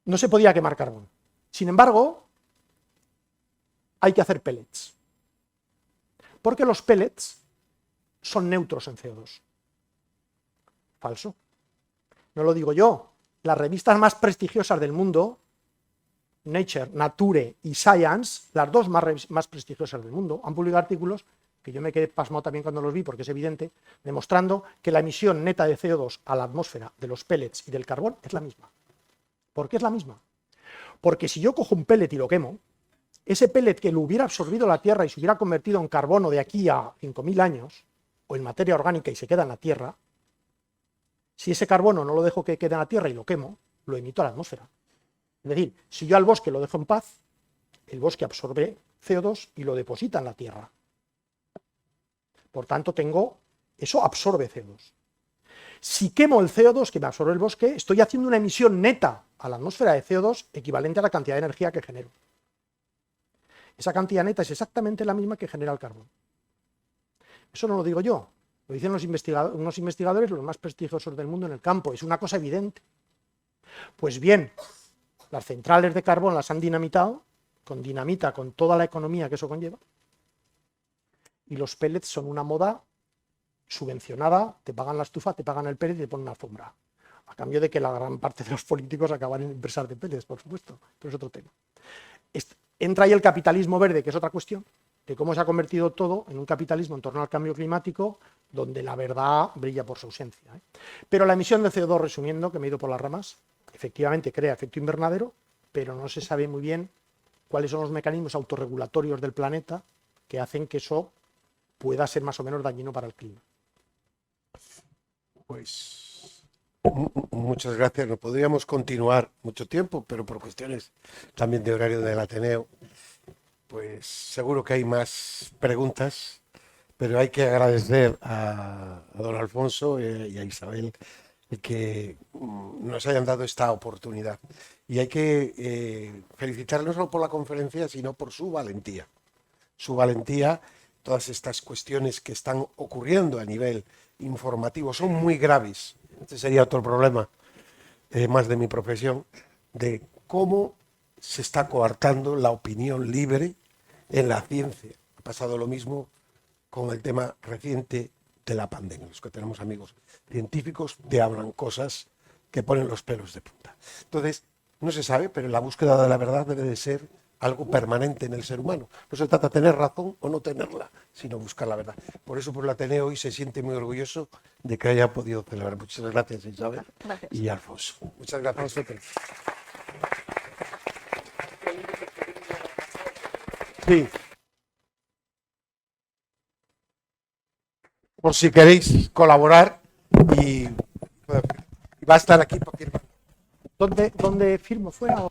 Speaker 3: No se podía quemar carbón. Sin embargo, hay que hacer pellets. Porque los pellets son neutros en CO2. Falso. No lo digo yo. Las revistas más prestigiosas del mundo, Nature, Nature y Science, las dos más prestigiosas del mundo, han publicado artículos que yo me quedé pasmado también cuando los vi, porque es evidente, demostrando que la emisión neta de CO2 a la atmósfera de los pellets y del carbón es la misma. ¿Por qué es la misma? Porque si yo cojo un pellet y lo quemo, ese pellet que lo hubiera absorbido la Tierra y se hubiera convertido en carbono de aquí a 5.000 años, o en materia orgánica y se queda en la Tierra, si ese carbono no lo dejo que quede en la Tierra y lo quemo, lo emito a la atmósfera. Es decir, si yo al bosque lo dejo en paz, el bosque absorbe CO2 y lo deposita en la Tierra. Por tanto, eso absorbe CO2. Si quemo el CO2 que me absorbe el bosque, estoy haciendo una emisión neta a la atmósfera de CO2 equivalente a la cantidad de energía que genero. Esa cantidad neta es exactamente la misma que genera el carbón. Eso no lo digo yo, lo dicen unos investigadores los más prestigiosos del mundo en el campo, es una cosa evidente. Pues bien, las centrales de carbón las han dinamitado, con dinamita, con toda la economía que eso conlleva, y los pellets son una moda subvencionada, te pagan la estufa, te pagan el pellet y te ponen una alfombra, a cambio de que la gran parte de los políticos acaban en empresas de pellets, por supuesto, pero es otro tema. Entra ahí el capitalismo verde, que es otra cuestión, de cómo se ha convertido todo en un capitalismo en torno al cambio climático, donde la verdad brilla por su ausencia. Pero la emisión de CO2, resumiendo, que me he ido por las ramas, efectivamente crea efecto invernadero, pero no se sabe muy bien cuáles son los mecanismos autorregulatorios del planeta que hacen que eso pueda ser más o menos dañino para el clima.
Speaker 1: Pues muchas gracias. No podríamos continuar mucho tiempo, pero por cuestiones también de horario del Ateneo, pues seguro que hay más preguntas, pero hay que agradecer a don Alfonso y a Isabel que nos hayan dado esta oportunidad. Y hay que felicitarnos no solo por la conferencia, sino por su valentía. Su valentía, todas estas cuestiones que están ocurriendo a nivel informativo son muy graves. Este sería otro problema más de mi profesión, de cómo se está coartando la opinión libre en la ciencia. Ha pasado lo mismo con el tema reciente de la pandemia. Los que tenemos amigos científicos te hablan cosas que ponen los pelos de punta. Entonces, no se sabe, pero la búsqueda de la verdad debe de ser algo permanente en el ser humano. No se trata de tener razón o no tenerla, sino buscar la verdad. Por eso, el Ateneo hoy se siente muy orgulloso de que haya podido celebrar. Muchas gracias, Isabel.
Speaker 2: Gracias.
Speaker 1: Y Alfonso. Muchas gracias. Sí. Por si queréis colaborar y va a estar aquí para firmar.
Speaker 3: ¿Dónde firmo? ¿Fuera?